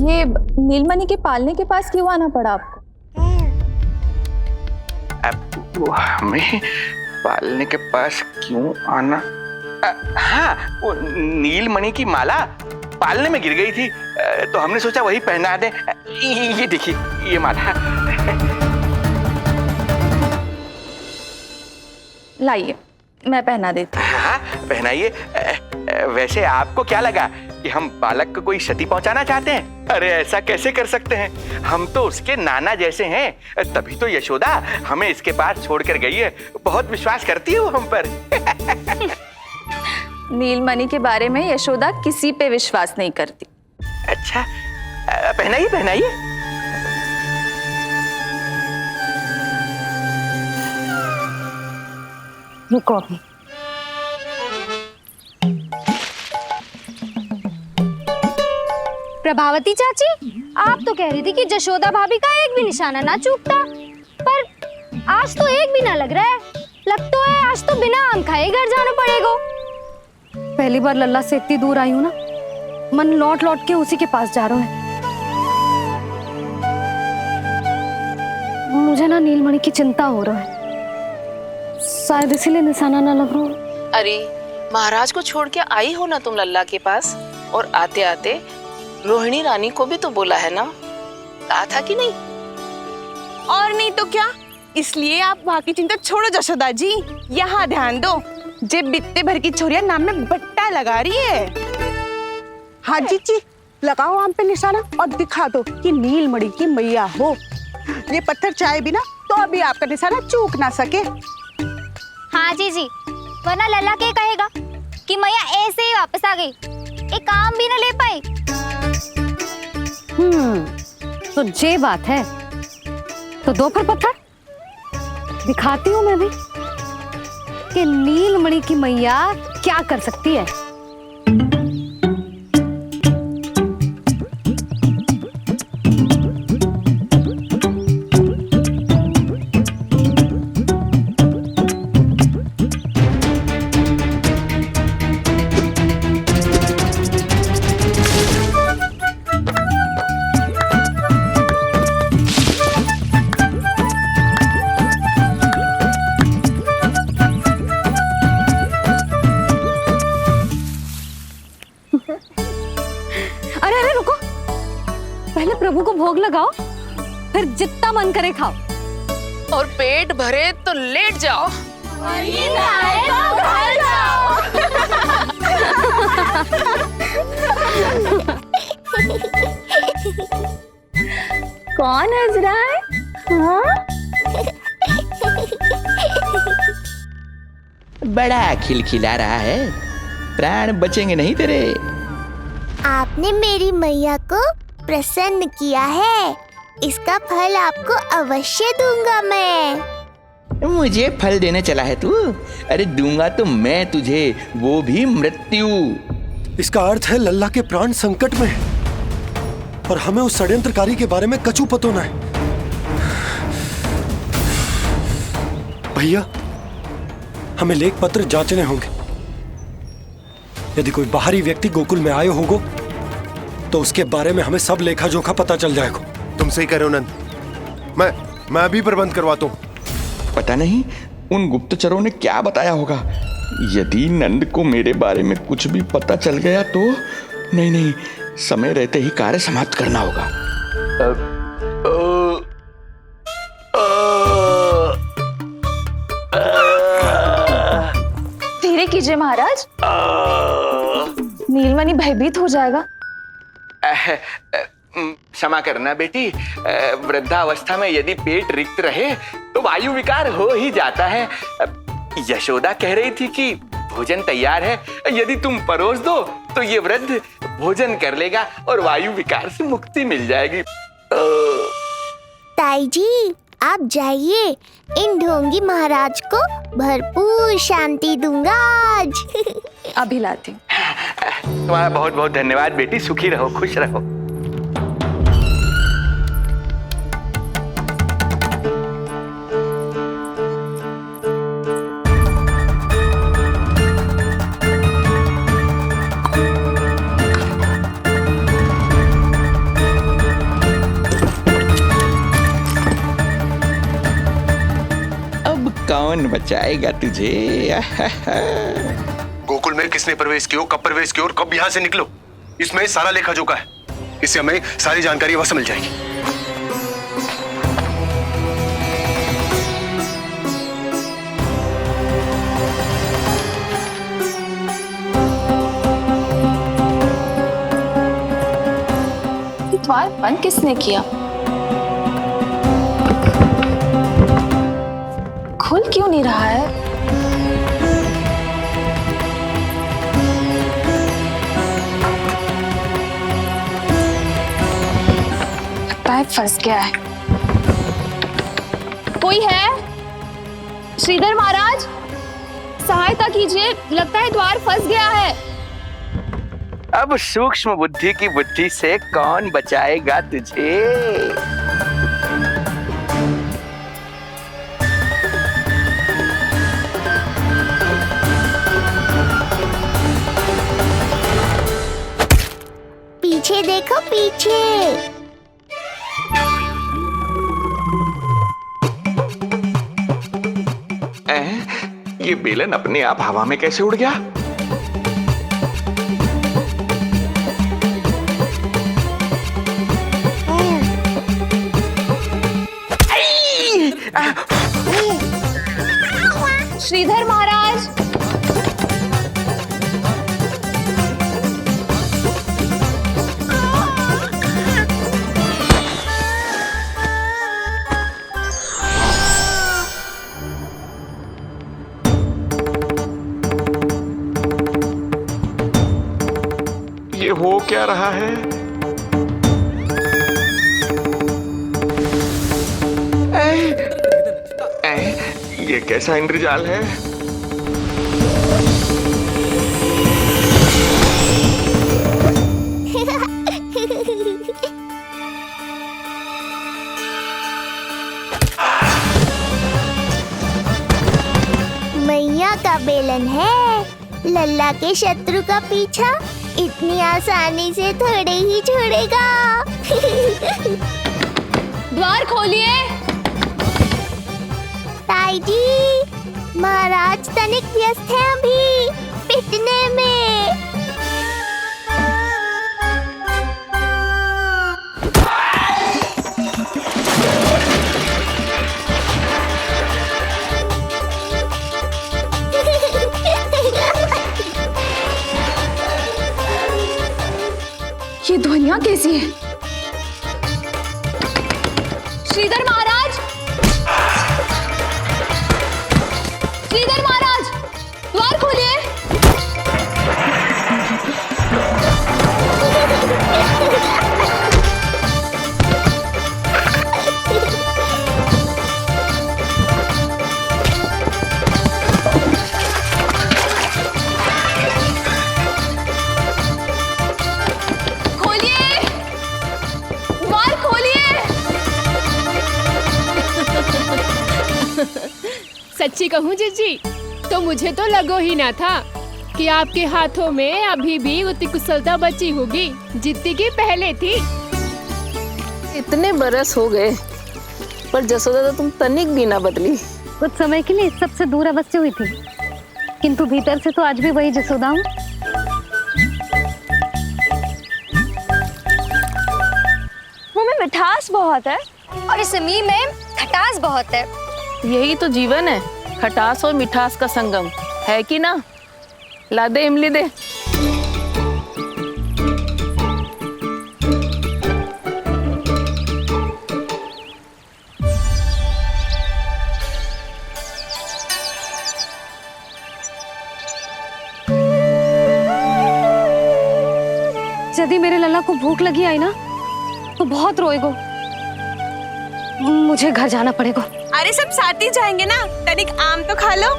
Speaker 8: ये नीलमणि के पालने के पास क्यों आना पड़ा आपको?
Speaker 6: अब हमें पालने के पास क्यों आना? हाँ, वो नीलमणि की माला पालने में गिर गई थी, तो हमने सोचा वही पहना दे। ये देखिए, ये माला।
Speaker 8: लाइए, मैं पहना देती हूँ।
Speaker 6: हाँ, पहनाइए। वैसे आपको क्या लगा कि हम बालक को कोई क्षति पहुंचाना चाहते हैं? अरे ऐसा कैसे कर सकते हैं? हम तो उसके नाना जैसे हैं, तभी तो यशोदा हमें इसके पास छोड़कर गई है। बहुत विश्वास करती है वो हम पर।
Speaker 8: नीलमणि के बारे में यशोदा किसी पे विश्वास नहीं करती।
Speaker 6: अच्छा, पहनाइए पहनाइए।
Speaker 1: रुको अभी। प्रभावती चाची, आप तो कह रही थी कि जशोदा भाभी का एक भी निशाना ना चूकता, पर आज तो एक भी ना लग रहा है। लग तो है आज तो बिना आम खाए घर जाना पड़ेगा। पहली बार लल्ला से इतनी दूर आई हूँ ना, मन लौट लौट के उसी के पास जा रहा है। मुझे ना नीलमणि की चिंता हो रहा है, शायद इसीलिए निशाना ना लग रहा।
Speaker 4: अरे महाराज को छोड़ के आई हो ना तुम लल्ला के पास, और आते आते रोहिणी रानी को भी तो बोला है ना, कहा था कि नहीं?
Speaker 8: और नहीं तो क्या, इसलिए आप वहाँ की चिंता छोड़ो जशोदा जी, यहाँ ध्यान दो। जे बित्ते भर की छोरिया नाम में बट्टा लगा रही है।
Speaker 11: हाँ जी, लगाओ आम पे निशाना और दिखा दो कि नीलमणि की मैया हो। ये पत्थर चाहे भी ना तो अभी आपका निशाना चूक ना सके।
Speaker 1: हाँ जी, वरना लल्ला क्या कहेगा कि मैया ऐसे ही वापस आ गई, एक काम भी ना ले पाई। तो ये बात है, तो दो पर पत्थर दिखाती हूँ मैं भी कि नीलमणि की मैया क्या कर सकती है। लगाओ, फिर जितना मन करे खाओ।
Speaker 4: और पेट भरे तो लेट जाओ।
Speaker 7: कौन हंस रहा है? हाँ?
Speaker 6: बड़ा खिलखिला रहा है, प्राण बचेंगे नहीं तेरे।
Speaker 3: आपने मेरी मैया को प्रसन्न किया है, इसका फल आपको अवश्य दूंगा मैं।
Speaker 6: मुझे फल देने चला है तू? अरे दूंगा तो मैं तुझे, वो भी मृत्यु।
Speaker 12: इसका अर्थ है लल्ला के प्राण संकट में है और हमें उस षड्यंत्रकारी के बारे में कचू पतोना है। भैया, हमें लेख पत्र जांचने होंगे। यदि कोई बाहरी व्यक्ति गोकुल में आए होगो तो उसके बारे में हमें सब लेखा जोखा पता चल जाएगा।
Speaker 9: तुम सही कह रहे हो नंद, मैं अभी प्रबंध करवाता हूँ।
Speaker 6: पता नहीं उन गुप्तचरों ने क्या बताया होगा। यदि नंद को मेरे बारे में कुछ भी पता चल गया तो नहीं, समय रहते ही कार्य समाप्त करना होगा।
Speaker 7: धीरे कीजिए महाराज, नीलमणि भयभीत हो जाएगा।
Speaker 6: क्षमा करना बेटी, वृद्धावस्था में यदि पेट रिक्त रहे तो वायु विकार हो ही जाता है। यशोदा कह रही थी कि भोजन तैयार है, यदि तुम परोस दो तो ये वृद्ध भोजन कर लेगा और वायु विकार से मुक्ति मिल जाएगी।
Speaker 3: ताई जी, आप जाइए, इन ढोंगी महाराज को भरपूर शांति दूंगा आज।
Speaker 7: अभी लाती हूँ।
Speaker 6: तुम्हारा बहुत बहुत धन्यवाद बेटी, सुखी रहो, खुश रहो। कौन बचाएगा तुझे?
Speaker 9: गोकुल में किसने प्रवेश किया, कब प्रवेश किया और कब यहाँ से निकलो, इसमें सारा लेखा जोखा है। इससे हमें सारी जानकारी वहां से मिल जाएगी।
Speaker 7: द्वार बंद किसने किया? खुल क्यों नहीं रहा है? लगता है फंस गया है। कोई है? श्रीधर महाराज, सहायता कीजिए, लगता है द्वार फंस गया है।
Speaker 6: अब सूक्ष्म बुद्धि की बुद्धि से कौन बचाएगा तुझे?
Speaker 3: पीछे देखो, पीछे।
Speaker 6: ये बेलन अपने आप हवा में कैसे उड़ गया?
Speaker 7: श्रीधर महाराज,
Speaker 6: ये हो क्या रहा है? ये कैसा इंद्रजाल है?
Speaker 3: मैया का बेलन है, लल्ला के शत्रु का पीछा इतनी आसानी से थोड़े ही छोड़ेगा।
Speaker 7: द्वार खोलिए।
Speaker 3: ताई जी, महाराज तनिक व्यस्त हैं अभी पिटने में।
Speaker 14: यहाँ कैसी है?
Speaker 1: श्रीधर महाराज, श्रीधर महाराज, द्वार खोलिए। खोलिए, द्वार खोलिए।
Speaker 14: सच्ची कहूँ जीजी, तो मुझे तो लगो ही ना था कि आपके हाथों में अभी भी उतनी कुशलता बची होगी जितनी की पहले थी।
Speaker 8: इतने बरस हो गए पर जसोदा तो तुम तनिक भी ना बदली।
Speaker 1: कुछ समय के लिए सबसे दूर अवश्य हुई थी, किंतु भीतर से तो आज भी वही जसोदा हूँ।
Speaker 7: मुंह में मिठास बहुत है और इस मी में खटास बहुत है।
Speaker 8: यही तो जीवन है, खटास और मिठास का संगम, है कि ना? ला दे इमली दे।
Speaker 1: यदि मेरे लल्ला को भूख लगी आई ना तो बहुत रोएगो। मुझे घर जाना पड़ेगा।
Speaker 11: अरे सब साथ ही जाएंगे ना, तनिक आम तो खा लो।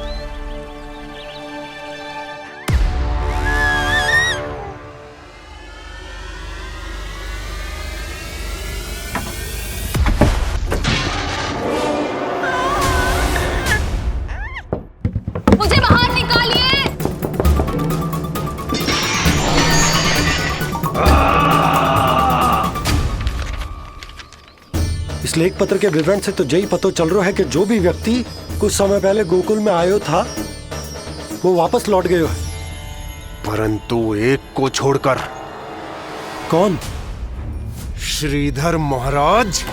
Speaker 1: मुझे बाहर निकालिए।
Speaker 12: इस लेख पत्र के विवरण से तो यही पता चल रहा है कि जो भी व्यक्ति कुछ समय पहले गोकुल में आयो था वो वापस लौट गयो है।
Speaker 9: परंतु एक को छोड़कर।
Speaker 12: कौन?
Speaker 9: श्रीधर महाराज।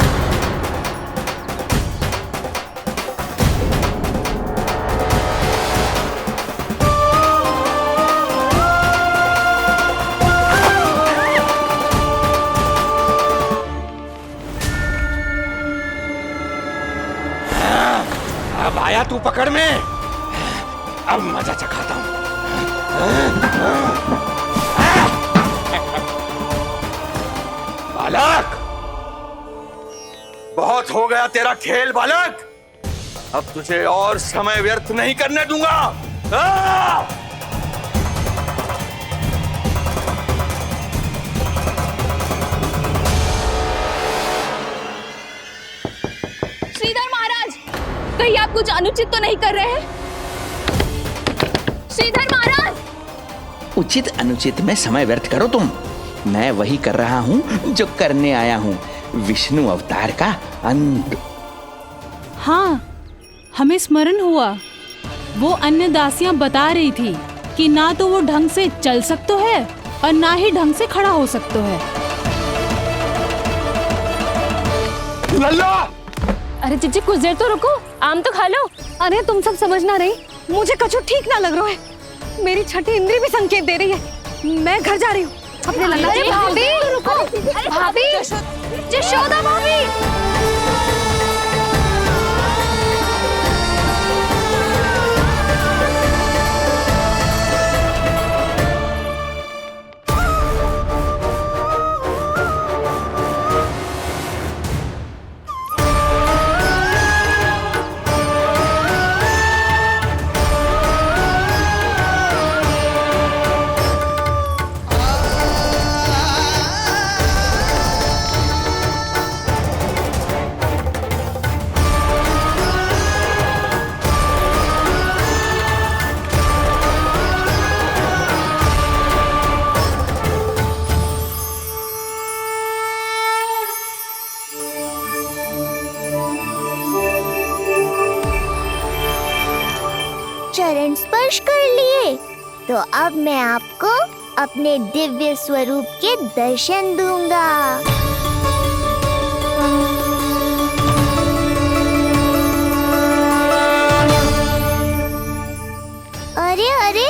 Speaker 6: अब आया तू पकड़ में, अब मजा चखाता हूं। बालक, बहुत हो गया तेरा खेल बालक, अब तुझे और समय व्यर्थ नहीं करने दूंगा।
Speaker 7: श्रीधर महाराज, कहीं आप कुछ अनुचित तो नहीं कर रहे हैं? श्रीधर महाराज!
Speaker 6: उचित अनुचित में समय व्यर्थ करो तुम, मैं वही कर रहा हूँ जो करने आया हूँ, विष्णु अवतार का अंत।
Speaker 15: हाँ, हमें स्मरण हुआ। वो अन्य दासियां बता रही थी कि ना तो वो ढंग से चल सकते है और ना ही ढंग से खड़ा हो सकते है।
Speaker 6: लल्ला!
Speaker 1: अरे जीजी कुछ देर तो रुको, आम तो खा लो। अरे तुम सब समझ ना रही, मुझे कछु ठीक ना लग रहा है। मेरी छठी इंद्री भी संकेत दे रही है। मैं घर जा रही हूँ अपने लल्ला।
Speaker 7: अरे भाभी, रुको। भाभी, जशोदा भाभी।
Speaker 3: चरण स्पर्श कर लिए तो अब मैं आपको अपने दिव्य स्वरूप के दर्शन दूंगा। अरे अरे,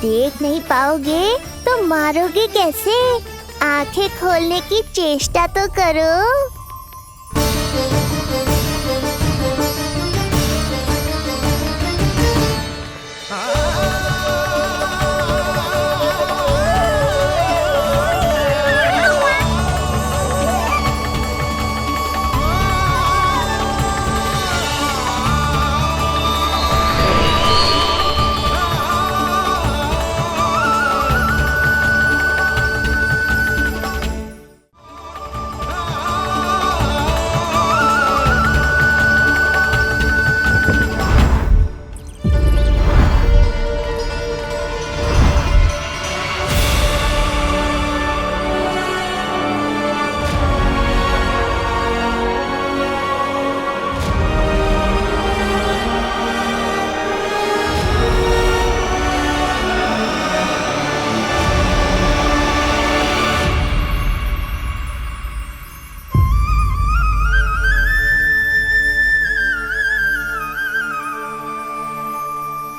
Speaker 3: देख नहीं पाओगे तो मारोगे कैसे? आंखें खोलने की चेष्टा तो करो।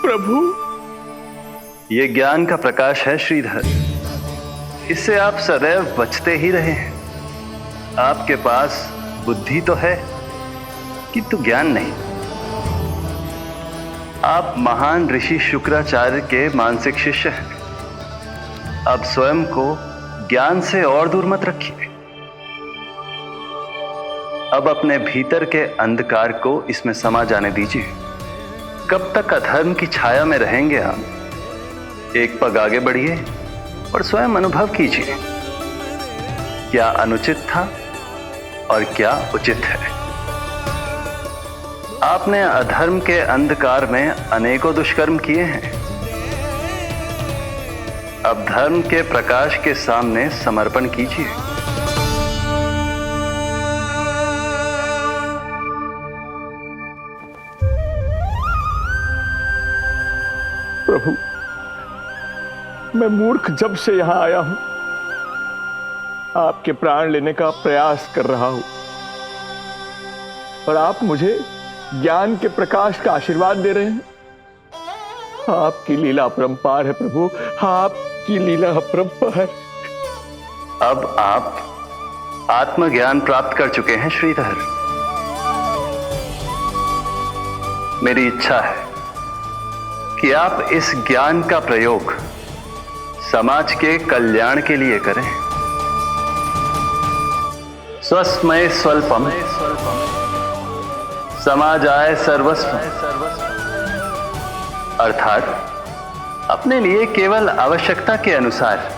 Speaker 6: प्रभु,
Speaker 16: ये ज्ञान का प्रकाश है श्रीधर, इससे आप सदैव बचते ही रहे हैं। आपके पास बुद्धि तो है किंतु ज्ञान नहीं। आप महान ऋषि शुक्राचार्य के मानसिक शिष्य हैं। अब स्वयं को ज्ञान से और दूर मत रखिए। अब अपने भीतर के अंधकार को इसमें समा जाने दीजिए। कब तक अधर्म की छाया में रहेंगे आप? एक पग आगे बढ़िए और स्वयं अनुभव कीजिए क्या अनुचित था और क्या उचित है। आपने अधर्म के अंधकार में अनेकों दुष्कर्म किए हैं। अब धर्म के प्रकाश के सामने समर्पण कीजिए।
Speaker 6: प्रभु, मैं मूर्ख जब से यहां आया हूं, आपके प्राण लेने का प्रयास कर रहा हूं और आप मुझे ज्ञान के प्रकाश का आशीर्वाद दे रहे हैं। आपकी लीला अपरंपार है प्रभु, आपकी लीला अपरंपार।
Speaker 16: अब आप आत्मज्ञान प्राप्त कर चुके हैं श्रीधर। मेरी इच्छा है कि आप इस ज्ञान का प्रयोग समाज के कल्याण के लिए करें। स्वस्मय स्वल्पम समाजाय सर्वस्व, अर्थात अपने लिए केवल आवश्यकता के अनुसार,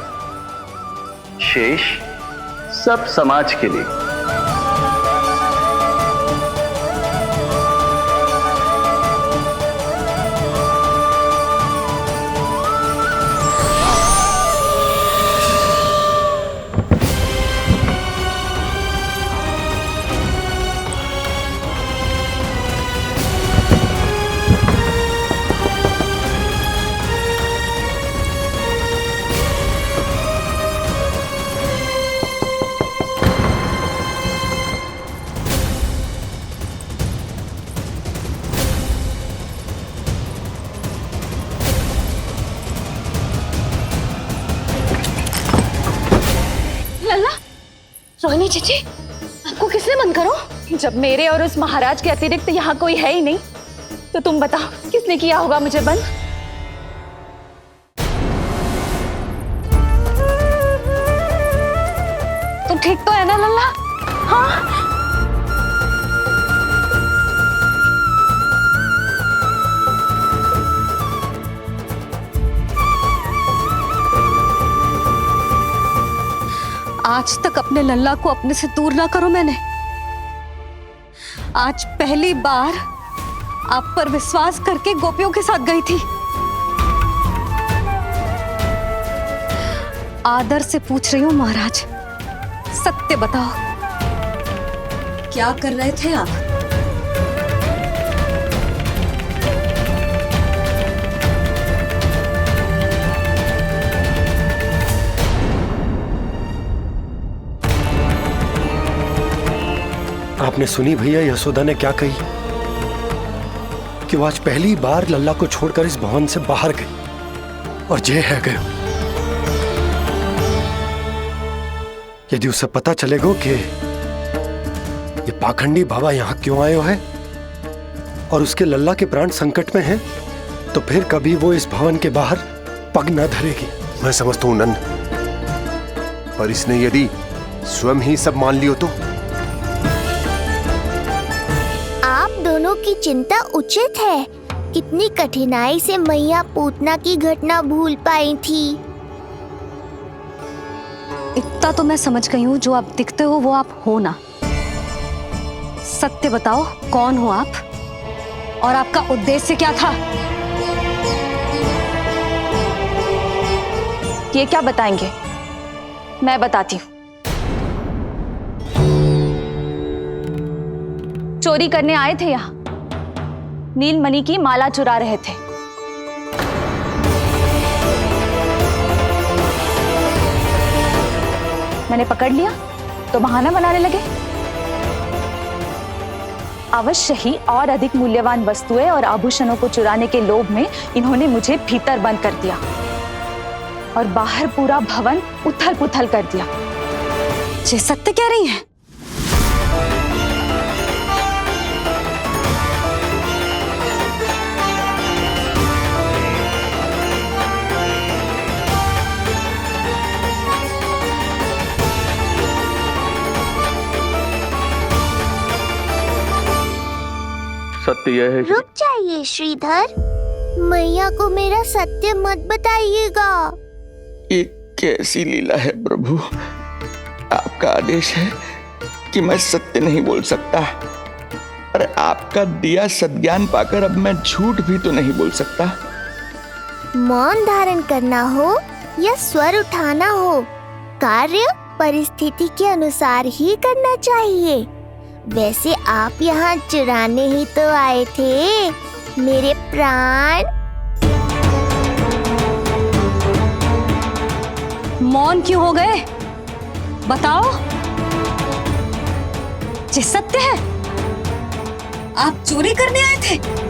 Speaker 16: शेष सब समाज के लिए।
Speaker 1: रोहिणी चाची, आपको किसने बंद करो?
Speaker 8: जब मेरे और उस महाराज के अतिरिक्त यहाँ कोई है ही नहीं, तो तुम बताओ किसने किया होगा मुझे बंद?
Speaker 1: तुम ठीक तो है ना लल्ला? हाँ। आज तक अपने लल्ला को अपने से दूर ना करो मैंने। आज पहली बार आप पर विश्वास करके गोपियों के साथ गई थी। आदर से पूछ रही हूँ महाराज, सत्य बताओ, क्या कर रहे थे आप?
Speaker 12: आपने सुनी भैया यशोदा ने क्या कही कि वो आज पहली बार लल्ला को छोड़कर इस भवन से बाहर गई और जे है गए। यदि उसे पता चलेगा कि ये पाखंडी बाबा यहाँ क्यों आयो है और उसके लल्ला के प्राण संकट में हैं, तो फिर कभी वो इस भवन के बाहर पग न धरेगी।
Speaker 9: मैं समझता हूं नंद, पर इसने यदि स्वयं ही सब मान लियो तो?
Speaker 3: आप दोनों की चिंता उचित है। कितनी कठिनाई से मैया पूतना की घटना भूल पाई थी।
Speaker 1: इतना तो मैं समझ गई हूँ, जो आप दिखते हो वो आप हो ना। सत्य बताओ, कौन हो आप और आपका उद्देश्य क्या था?
Speaker 8: ये क्या बताएंगे, मैं बताती हूँ। चोरी करने आए थे यहाँ, नीलमणि की माला चुरा रहे थे। मैंने पकड़ लिया तो बहाना बनाने लगे। अवश्य ही और अधिक मूल्यवान वस्तुएं और आभूषणों को चुराने के लोभ में इन्होंने मुझे भीतर बंद कर दिया और बाहर पूरा भवन उथल पुथल कर दिया।
Speaker 1: ये सत्य कह रही हैं?
Speaker 2: सत्य यह है।
Speaker 3: रुक जाइए श्रीधर, मैया को मेरा सत्य मत बताइएगा।
Speaker 6: ये कैसी लीला है प्रभु, आपका आदेश है कि मैं सत्य नहीं बोल सकता, और आपका दिया सद्ज्ञान पाकर अब मैं झूठ भी तो नहीं बोल सकता।
Speaker 3: मौन धारण करना हो या स्वर उठाना हो, कार्य परिस्थिति के अनुसार ही करना चाहिए। वैसे आप यहाँ चुराने ही तो आए थे मेरे प्राण।
Speaker 1: मौन क्यों हो गए? बताओ, ये सत्य है? आप चोरी करने आए थे?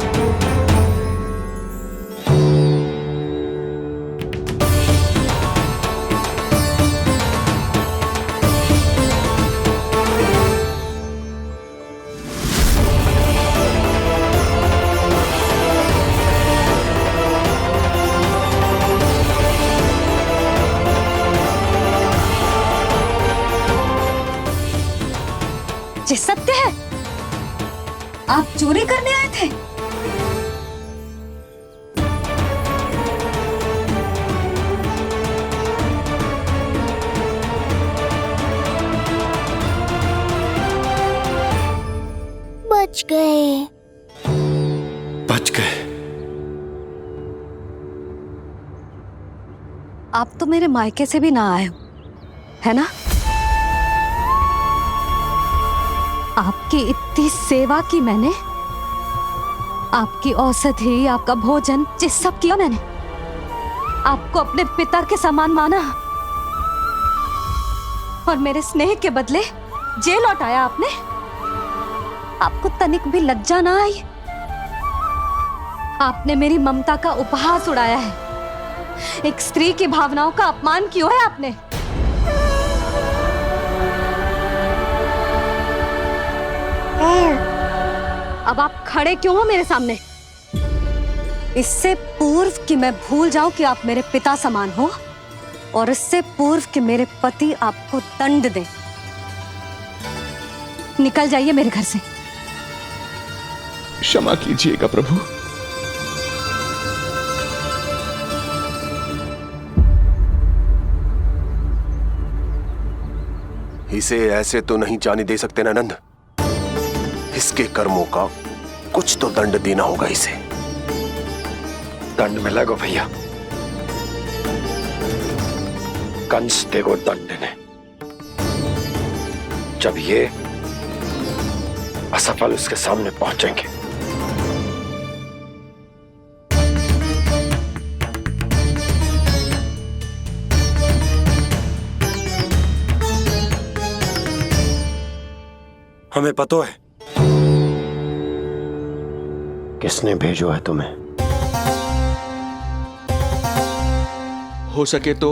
Speaker 1: ये सत्य है? आप चोरी करने आए थे?
Speaker 3: बच गए।
Speaker 12: बच गए।
Speaker 1: आप तो मेरे मायके से भी ना आए हो, है ना? आपकी इतनी सेवा की मैंने, आपकी औषधि, आपका भोजन, ये सब किया मैंने। आपको अपने पिता के समान माना और मेरे स्नेह के बदले जेल लौटाया आपने। आपको तनिक भी लज्जा ना आई? आपने मेरी ममता का उपहास उड़ाया है। एक स्त्री की भावनाओं का अपमान किया है आपने। अब आप खड़े क्यों हो मेरे सामने? इससे पूर्व कि मैं भूल जाऊं कि आप मेरे पिता समान हो, और इससे पूर्व कि मेरे पति आपको दंड दें, निकल जाइए मेरे घर से।
Speaker 6: क्षमा कीजिएगा प्रभु।
Speaker 9: इसे ऐसे तो नहीं जाने दे सकते ना नंद। इसके कर्मों का कुछ तो दंड देना होगा इसे।
Speaker 12: दंड मिलेगा भैया, कंस देगो दंड ने, जब ये असफल उसके सामने पहुंचेंगे। हमें पता है किसने भेजो है तुम्हें।
Speaker 6: हो सके तो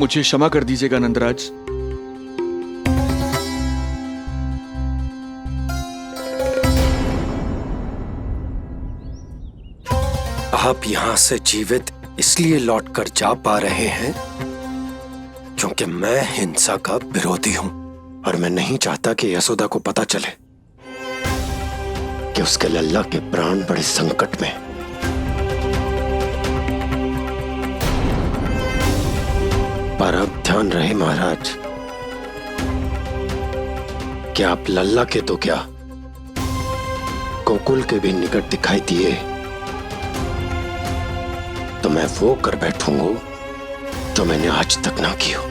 Speaker 6: मुझे क्षमा कर दीजिएगा नंदराज।
Speaker 12: आप यहां से जीवित इसलिए लौटकर जा पा रहे हैं क्योंकि मैं हिंसा का विरोधी हूं और मैं नहीं चाहता कि यशोदा को पता चले कि उसके लल्ला के प्राण बड़े संकट में। पर अब ध्यान रहे महाराज कि आप लल्ला के तो क्या गोकुल के भी निकट दिखाई दिए तो मैं वो कर बैठूंगा जो मैंने आज तक ना की हो।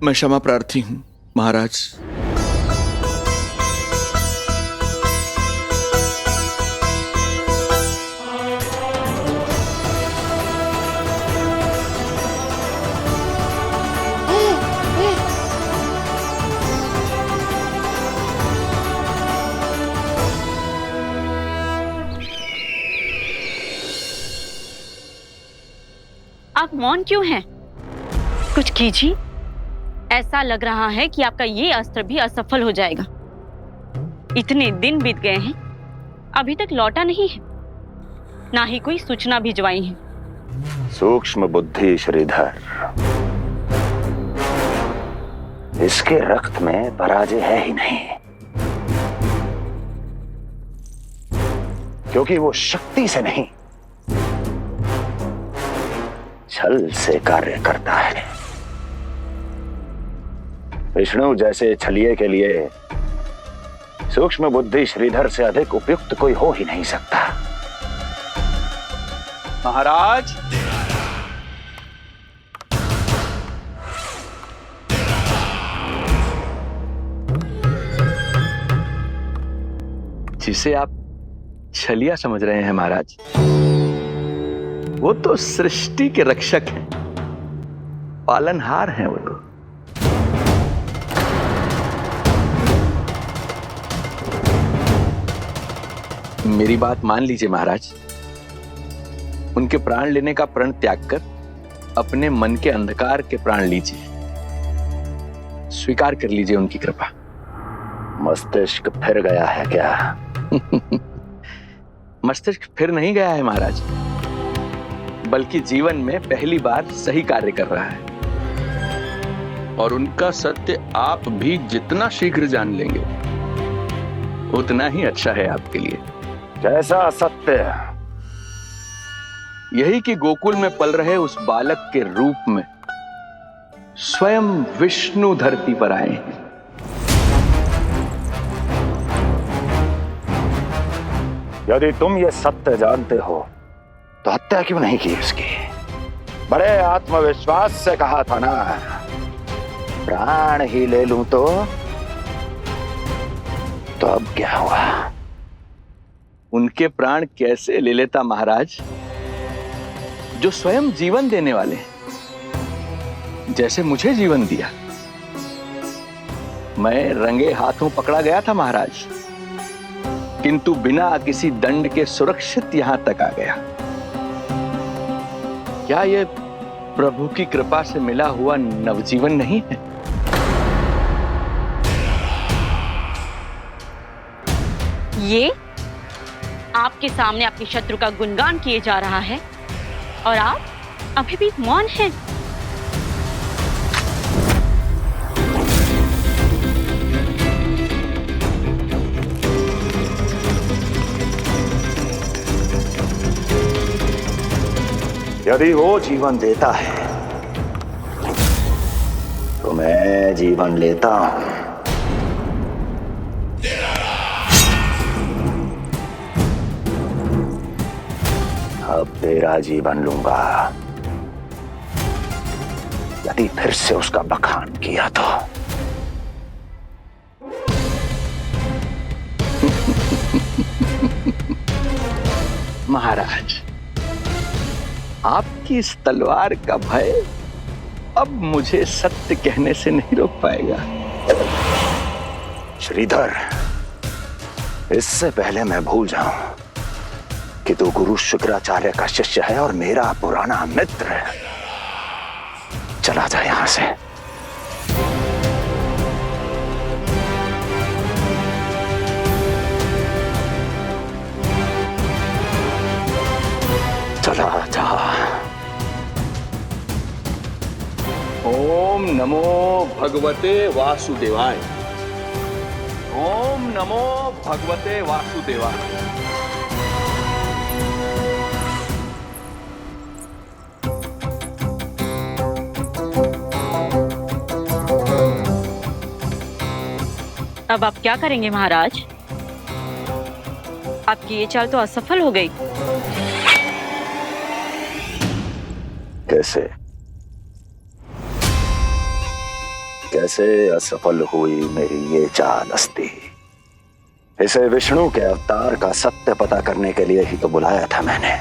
Speaker 6: मैं क्षमा प्रार्थी हूं महाराज।
Speaker 17: आप मौन क्यों हैं? कुछ कीजिए। ऐसा लग रहा है कि आपका ये अस्त्र भी असफल हो जाएगा। इतने दिन बीत गए हैं, अभी तक लौटा नहीं है, ना ही कोई सूचना भिजवाई है।
Speaker 18: सूक्ष्म बुद्धि श्रीधर, इसके रक्त में पराजय है ही नहीं, क्योंकि वो शक्ति से नहीं छल से कार्य करता है। विष्णु जैसे छलिए के लिए सूक्ष्म बुद्धि श्रीधर से अधिक उपयुक्त कोई हो ही नहीं सकता।
Speaker 6: महाराज,
Speaker 2: जिसे आप छलिया समझ रहे हैं महाराज, वो तो सृष्टि के रक्षक हैं, पालनहार हैं वो तो। मेरी बात मान लीजिए महाराज, उनके प्राण लेने का प्रण त्याग कर अपने मन के अंधकार के प्राण लीजिए, स्वीकार कर लीजिए उनकी कृपा।
Speaker 18: मस्तिष्क फिर गया है क्या?
Speaker 2: मस्तिष्क फिर नहीं गया है महाराज, बल्कि जीवन में पहली बार सही कार्य कर रहा है।
Speaker 6: और उनका सत्य आप भी जितना शीघ्र जान लेंगे उतना ही अच्छा है आपके लिए।
Speaker 18: कैसा सत्य?
Speaker 2: यही कि गोकुल में पल रहे उस बालक के रूप में स्वयं विष्णु धरती पर आए हैं।
Speaker 18: यदि तुम ये सत्य जानते हो तो हत्या क्यों नहीं की उसकी? बड़े आत्मविश्वास से कहा था ना, प्राण ही ले लूं तो अब क्या हुआ?
Speaker 2: उनके प्राण कैसे ले लेता महाराज, जो स्वयं जीवन देने वाले हैं, जैसे मुझे जीवन दिया। मैं रंगे हाथों पकड़ा गया था महाराज, किंतु बिना किसी दंड के सुरक्षित यहां तक आ गया। क्या यह प्रभु की कृपा से मिला हुआ नवजीवन नहीं है?
Speaker 17: ये आपके सामने आपके शत्रु का गुणगान किए जा रहा है और आप अभी भी मौन हैं।
Speaker 18: यदि वो जीवन देता है तो मैं जीवन लेता हूं। अब तेरा जीवन लूंगा यदि फिर से उसका बखान किया तो।
Speaker 2: महाराज, आपकी इस तलवार का भय अब मुझे सत्य कहने से नहीं रोक पाएगा।
Speaker 18: श्रीधर, इससे पहले मैं भूल जाऊं, कि तू गुरु शुक्राचार्य का शिष्य है और मेरा पुराना मित्र है। चला जा यहां से। चला जा।
Speaker 6: ओम नमो भगवते वासुदेवाय। ओम नमो भगवते वासुदेवाय।
Speaker 17: अब आप क्या करेंगे महाराज? आपकी ये चाल तो असफल हो गई।
Speaker 18: कैसे कैसे असफल हुई मेरी ये चाल अस्ति? इसे विष्णु के अवतार का सत्य पता करने के लिए ही तो बुलाया था मैंने,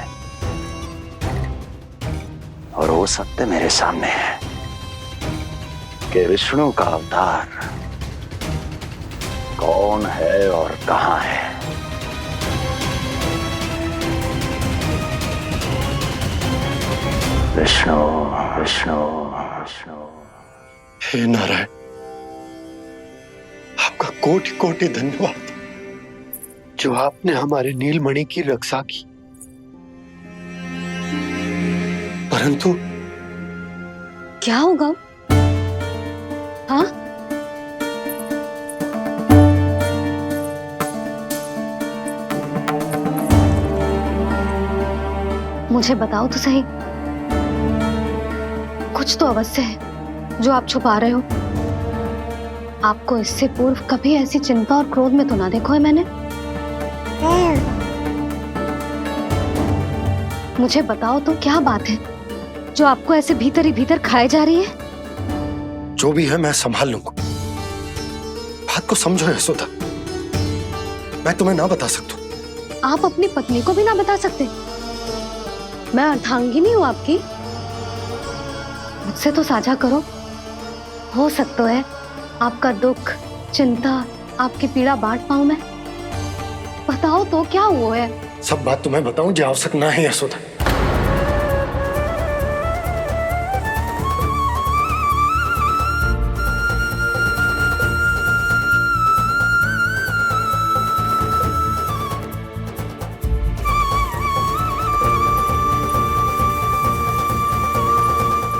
Speaker 18: और वो सत्य मेरे सामने है कि विष्णु का अवतार कौन है और कहां है। विष्णु विष्णु विष्णु।
Speaker 12: हे नारायण, आपका कोटि कोटि धन्यवाद जो आपने हमारे नीलमणि की रक्षा की। परंतु
Speaker 1: क्या होगा? हाँ, मुझे बताओ तो सही, कुछ तो अवश्य है जो आप छुपा रहे हो। आपको इससे पूर्व कभी ऐसी चिंता और क्रोध में तो ना देखो है मैंने। मुझे बताओ तो क्या बात है जो आपको ऐसे भीतर ही भीतर खाए जा रही है?
Speaker 12: जो भी है मैं संभाल लूंगा। बात को समझो यशोदा, मैं तुम्हें ना बता सकता।
Speaker 1: आप अपनी पत्नी को भी ना बता सकते? मैं अर्धांगिनी हूँ आपकी, मुझसे तो साझा करो। हो सकता है आपका दुख, चिंता, आपकी पीड़ा बांट पाऊं मैं। बताओ तो क्या हुआ है?
Speaker 12: सब बात तुम्हें बताऊं जो आवश्यक ना है यशोदा।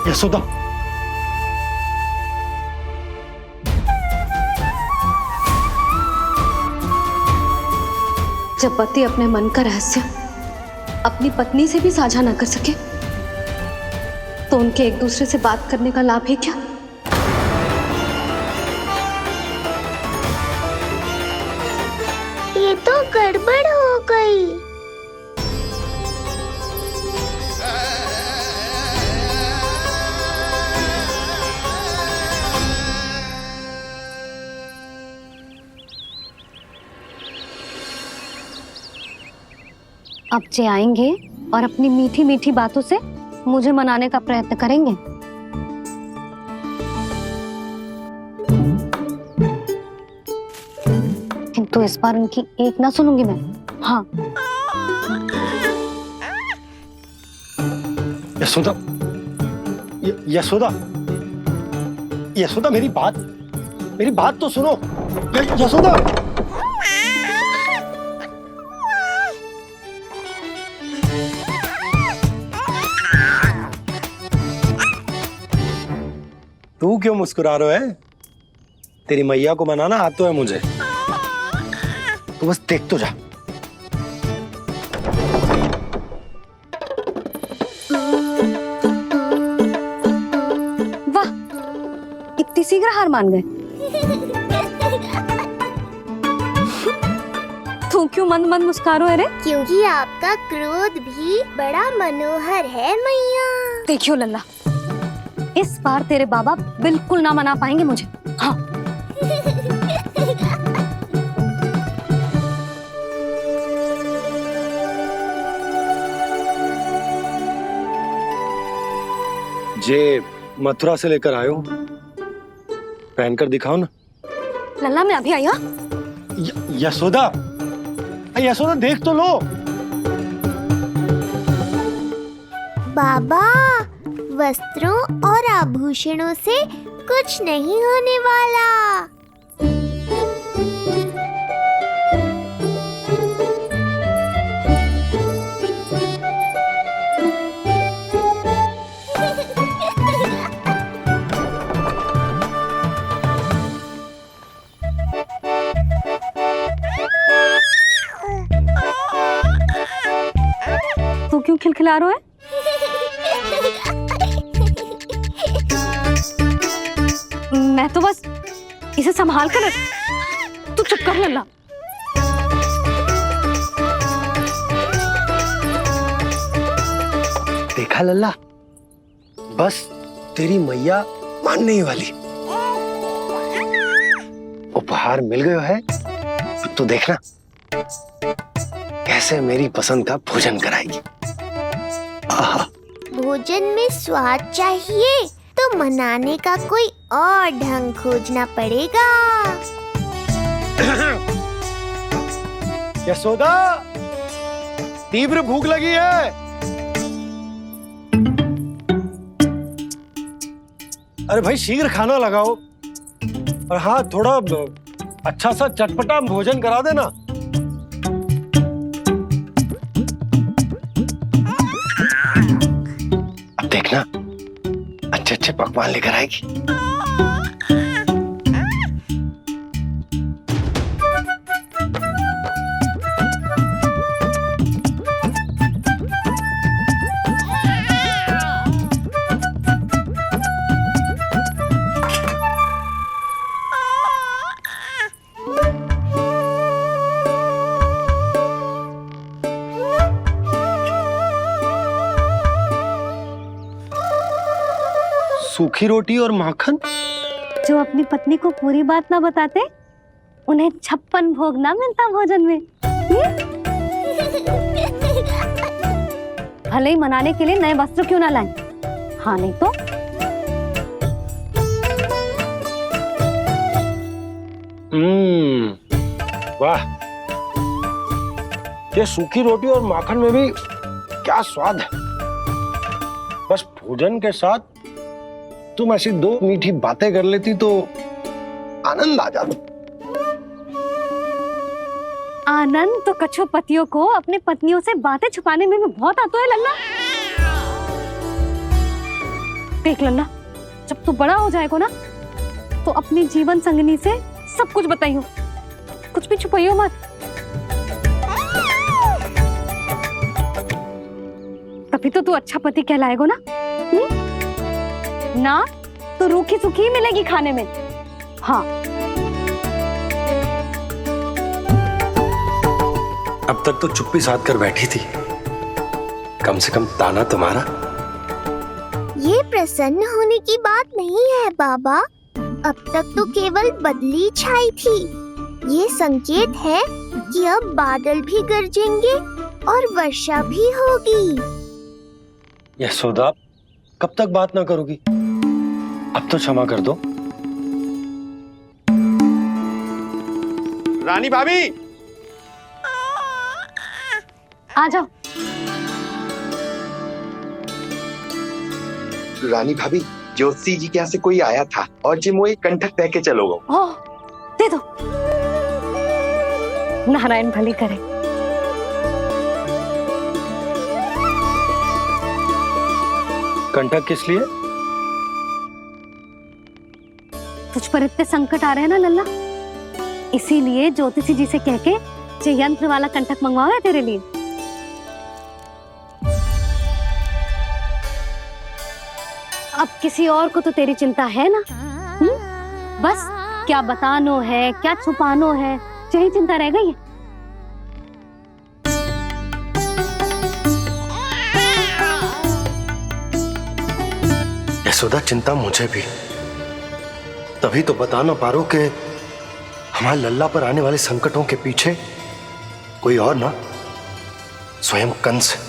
Speaker 12: यशोदा,
Speaker 1: जब पति अपने मन का रहस्य अपनी पत्नी से भी साझा न कर सके तो उनके एक दूसरे से बात करने का लाभ है क्या?
Speaker 3: ये तो गड़बड़ हो गई।
Speaker 1: अब जे आएंगे और अपनी मीठी मीठी बातों से मुझे मनाने का प्रयत्न करेंगे। किंतु इस बार उनकी एक ना सुनूंगी मैं। हाँ,
Speaker 12: यशोदा, यशोदा, यशोदा, मेरी बात तो सुनो। यशोदा, तू क्यों मुस्कुरा रहा है? तेरी मैया को मनाना आता है मुझे। तू बस देख तो जा।
Speaker 1: वाह, इतनी शीघ्र हार मान गए। तू क्यों मंद मंद मुस्कुरा रहे?
Speaker 3: क्योंकि आपका क्रोध भी बड़ा मनोहर है मैया।
Speaker 1: देखियो लल्ला, इस बार तेरे बाबा बिल्कुल ना मना पाएंगे मुझे। हाँ,
Speaker 12: जे मथुरा से लेकर आयो, पहनकर दिखाओ ना।
Speaker 1: लल्ला मैं अभी आई। हाँ,
Speaker 12: यशोदा, यशोदा देख तो लो।
Speaker 3: बाबा, वस्त्रों और आभूषणों से कुछ नहीं होने वाला।
Speaker 1: तू क्यों खिलखिला रहा है? मैं तो बस इसे संभाल कर तू चुप कर लल्ला।
Speaker 12: देखा लल्ला, बस तेरी मैया मानने ही वाली। उपहार मिल गयो है, अब तो देखना कैसे मेरी पसंद का भोजन कराएगी।
Speaker 3: भोजन में स्वाद चाहिए तो मनाने का कोई और ढंग खोजना पड़ेगा।
Speaker 5: यशोदा, तीव्र भूख लगी है। अरे भाई शीघ्र खाना लगाओ, और हाँ थोड़ा अच्छा सा चटपटा भोजन करा देना।
Speaker 12: अब देखना अच्छे अच्छे पकवान लेकर आएगी। सूखी रोटी और माखन।
Speaker 1: जो अपनी पत्नी को पूरी बात ना बताते, उन्हें 56 भोग ना मिलता भोजन में। भले ही मनाने के लिए नए वस्त्र क्यों ना लाएं, हाँ नहीं तो
Speaker 5: वाह, ये सूखी रोटी और माखन में भी क्या स्वाद है। बस भोजन के साथ तुम ऐसी 2 मीठी बातें कर लेती तो आनंद आ जाता।
Speaker 1: आनंद तो कछुआ पतियों को अपने पत्नियों से बातें छुपाने में भी बहुत आता है लल्ला। देख लल्ला, जब तू बड़ा हो जाएगा ना तो अपनी जीवन संगनी से सब कुछ बताइयो, कुछ भी छुपाइयो मत। तभी तो तू अच्छा पति कहलाएगा ना। ना तो रूखी सूखी मिलेगी खाने में। हाँ,
Speaker 12: अब तक तो चुप्पी साध कर बैठी थी, कम से कम ताना तुम्हारा।
Speaker 3: ये प्रसन्न होने की बात नहीं है बाबा, अब तक तो केवल बदली छाई थी। ये संकेत है कि अब बादल भी गरजेंगे और वर्षा भी होगी।
Speaker 12: यशोदा, कब तक बात ना करोगी? अब तो क्षमा कर दो।
Speaker 5: रानी भाभी,
Speaker 1: आ जाओ।
Speaker 19: रानी भाभी, ज्योति जी के यहाँ से कोई आया था और जी मुझे कंठक दे के चलोगे।
Speaker 1: ओह, दे दो। नारायण भली करे।
Speaker 5: कंठक किस लिए?
Speaker 1: तुझ पर इतने संकट आ रहे हैं ना लल्ला, इसीलिए ज्योतिषी जी से कह के ये यंत्र वाला कंठक मंगवाओ है तेरे लिए। अब किसी और को तो तेरी चिंता है ना? बस क्या बतानो है, क्या छुपानो है, यही चिंता रह गई है।
Speaker 12: यशोदा, चिंता मुझे भी। तभी तो बता ना पा रहा हूं कि हमारे लल्ला पर आने वाले संकटों के पीछे कोई और ना, स्वयं कंस है।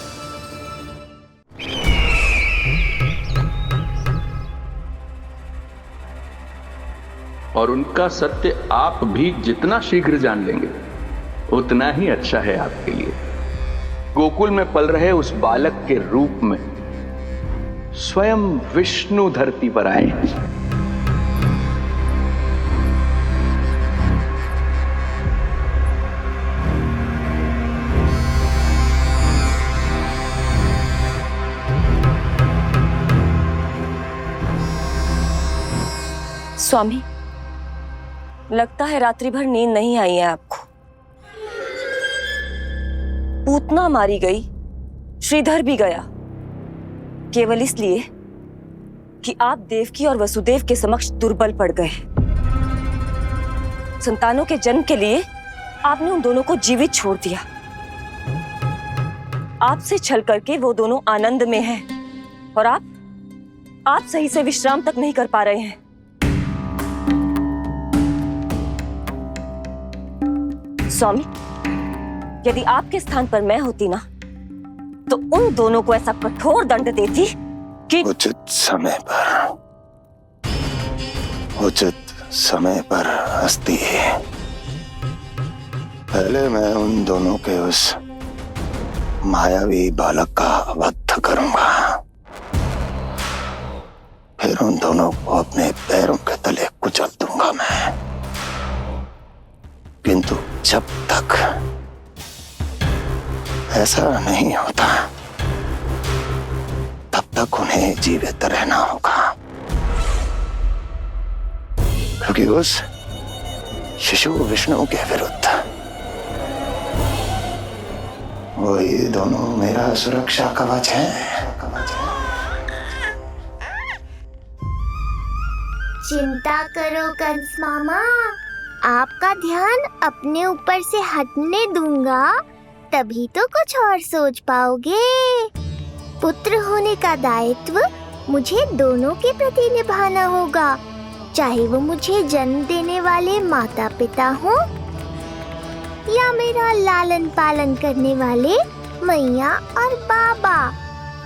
Speaker 6: और उनका सत्य आप भी जितना शीघ्र जान लेंगे उतना ही अच्छा है आपके लिए। गोकुल में पल रहे उस बालक के रूप में
Speaker 2: स्वयं विष्णु धरती पर आए।
Speaker 20: स्वामी, लगता है रात्रि भर नींद नहीं आई है आपको। पूतना मारी गई, श्रीधर भी गया, केवल इसलिए कि आप देवकी और वसुदेव के समक्ष दुर्बल पड़ गए। संतानों के जन्म के लिए आपने उन दोनों को जीवित छोड़ दिया। आपसे छल करके वो दोनों आनंद में हैं और आप सही से विश्राम तक नहीं कर पा रहे हैं। स्वामी, यदि आपके स्थान पर मैं होती ना, तो उन दोनों को ऐसा कठोर दंड देती कि
Speaker 18: उचित समय पर हस्ती। पहले मैं उन दोनों के उस मायावी बालक का वध करूंगा, फिर उन दोनों को अपने पैरों के तले कुचल दूंगा मैं। किंतु जब तक ऐसा नहीं होता, तब तक उन्हें जीवित रहना होगा, क्योंकि उस शिशु विष्णु के विरुद्ध वही दोनों मेरा सुरक्षा कवच है।
Speaker 3: चिंता करो कंस मामा, आपका ध्यान अपने ऊपर से हटने दूंगा, तभी तो कुछ और सोच पाओगे। पुत्र होने का दायित्व मुझे दोनों के प्रति निभाना होगा, चाहे वो मुझे जन्म देने वाले माता पिता हो या मेरा लालन पालन करने वाले मैया और बाबा,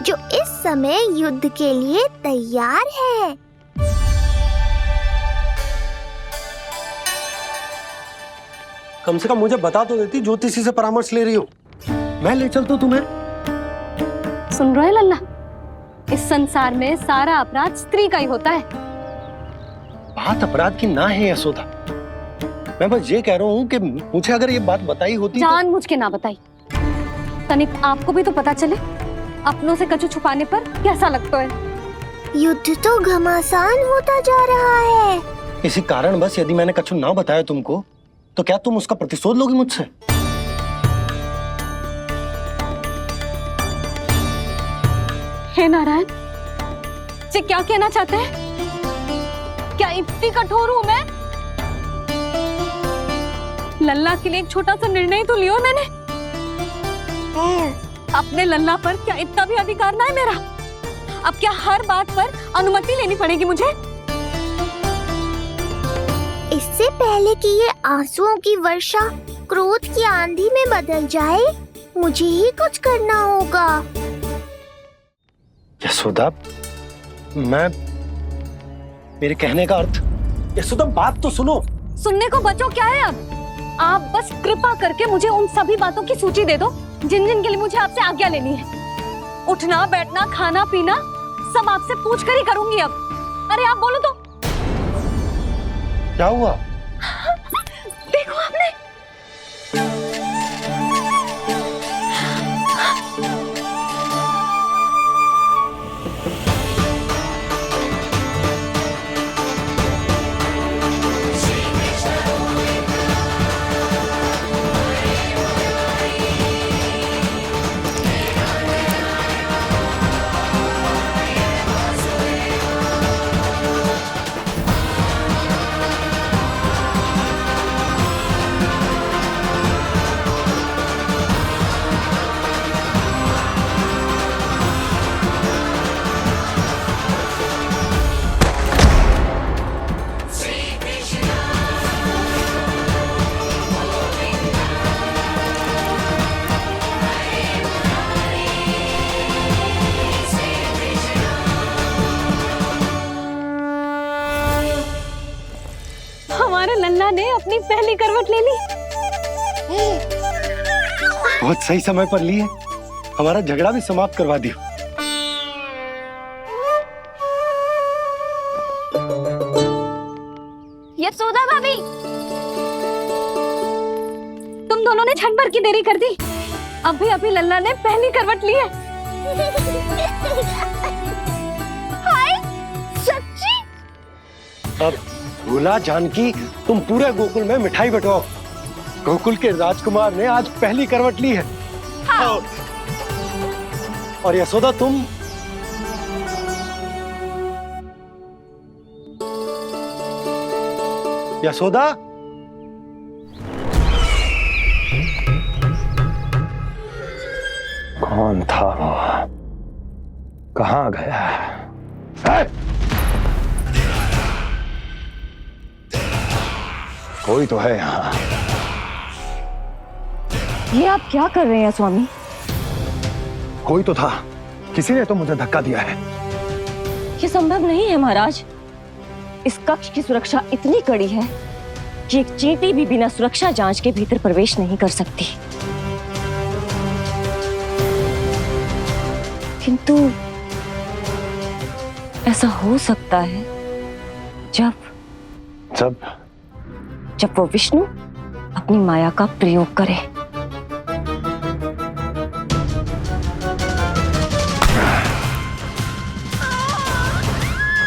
Speaker 3: जो इस समय युद्ध के लिए तैयार है।
Speaker 5: कम से कम मुझे बता तो देती, ज्योतिषी से परामर्श ले रही हो, मैं ले चलता तुम्हें।
Speaker 1: सुन रहे लल्ला, इस संसार में सारा अपराध स्त्री का ही होता है।
Speaker 5: बात अपराध की ना है यशोदा, मैं बस ये कह रहा हूँ कि मुझे अगर ये बात बताई होती
Speaker 1: जानबूझ के ना बताई। तनिक आपको भी तो पता चले अपनों से कछु छुपाने पर कैसा लगता है।
Speaker 3: युद्ध तो घमासान होता जा रहा है।
Speaker 5: इसी कारण बस यदि मैंने कछु ना बताया तुमको, तो क्या तुम उसका प्रतिशोध लोगी मुझसे?
Speaker 1: हे नारायण, जी क्या कहना चाहते हैं? क्या इतनी कठोर हूं मैं? लल्ला के लिए एक छोटा सा निर्णय तो लियो मैंने। अपने लल्ला पर क्या इतना भी अधिकार ना है मेरा? अब क्या हर बात पर अनुमति लेनी पड़ेगी मुझे?
Speaker 3: इससे पहले कि ये आंसुओं की वर्षा क्रोध की आंधी में बदल जाए, मुझे ही कुछ करना होगा।
Speaker 5: यशोदा, मेरे कहने का अर्थ, यशोदा बात तो सुनो।
Speaker 1: सुनने को बचो क्या है अब? आप बस कृपा करके मुझे उन सभी बातों की सूची दे दो जिन जिन के लिए मुझे आपसे आज्ञा लेनी है। उठना बैठना खाना पीना सब आपसे पूछ कर ही करूंगी अब। अरे आप बोलो तो।
Speaker 5: क्या हुआ?
Speaker 1: देखो आपने। हमारे लल्ला ने अपनी पहली करवट ले ली।
Speaker 5: बहुत सही समय पर ली है, हमारा झगड़ा भी समाप्त करवा दिया।
Speaker 1: यशोदा भाभी, तुम दोनों ने क्षण भर की देरी कर दी। अभी अभी लल्ला ने पहली करवट ली है।
Speaker 3: हाय, सच्ची?
Speaker 12: अब भूला जानकी, तुम पूरे गोकुल में मिठाई बंटवाओ। गोकुल के राजकुमार ने आज पहली करवट ली है।
Speaker 3: हाँ।
Speaker 12: और यशोदा तुम यशोदा,
Speaker 18: कौन था वो? कहाँ गया है? कोई तो है यहाँ।
Speaker 20: ये आप क्या कर रहे हैं स्वामी?
Speaker 12: कोई तो था, किसी ने तो मुझे धक्का दिया है।
Speaker 20: ये संभव नहीं है महाराज। इस कक्ष की सुरक्षा इतनी कड़ी है कि एक चींटी भी बिना सुरक्षा जांच के भीतर प्रवेश नहीं कर सकती। किंतु ऐसा हो सकता है जब वो विष्णु अपनी माया का प्रयोग करे।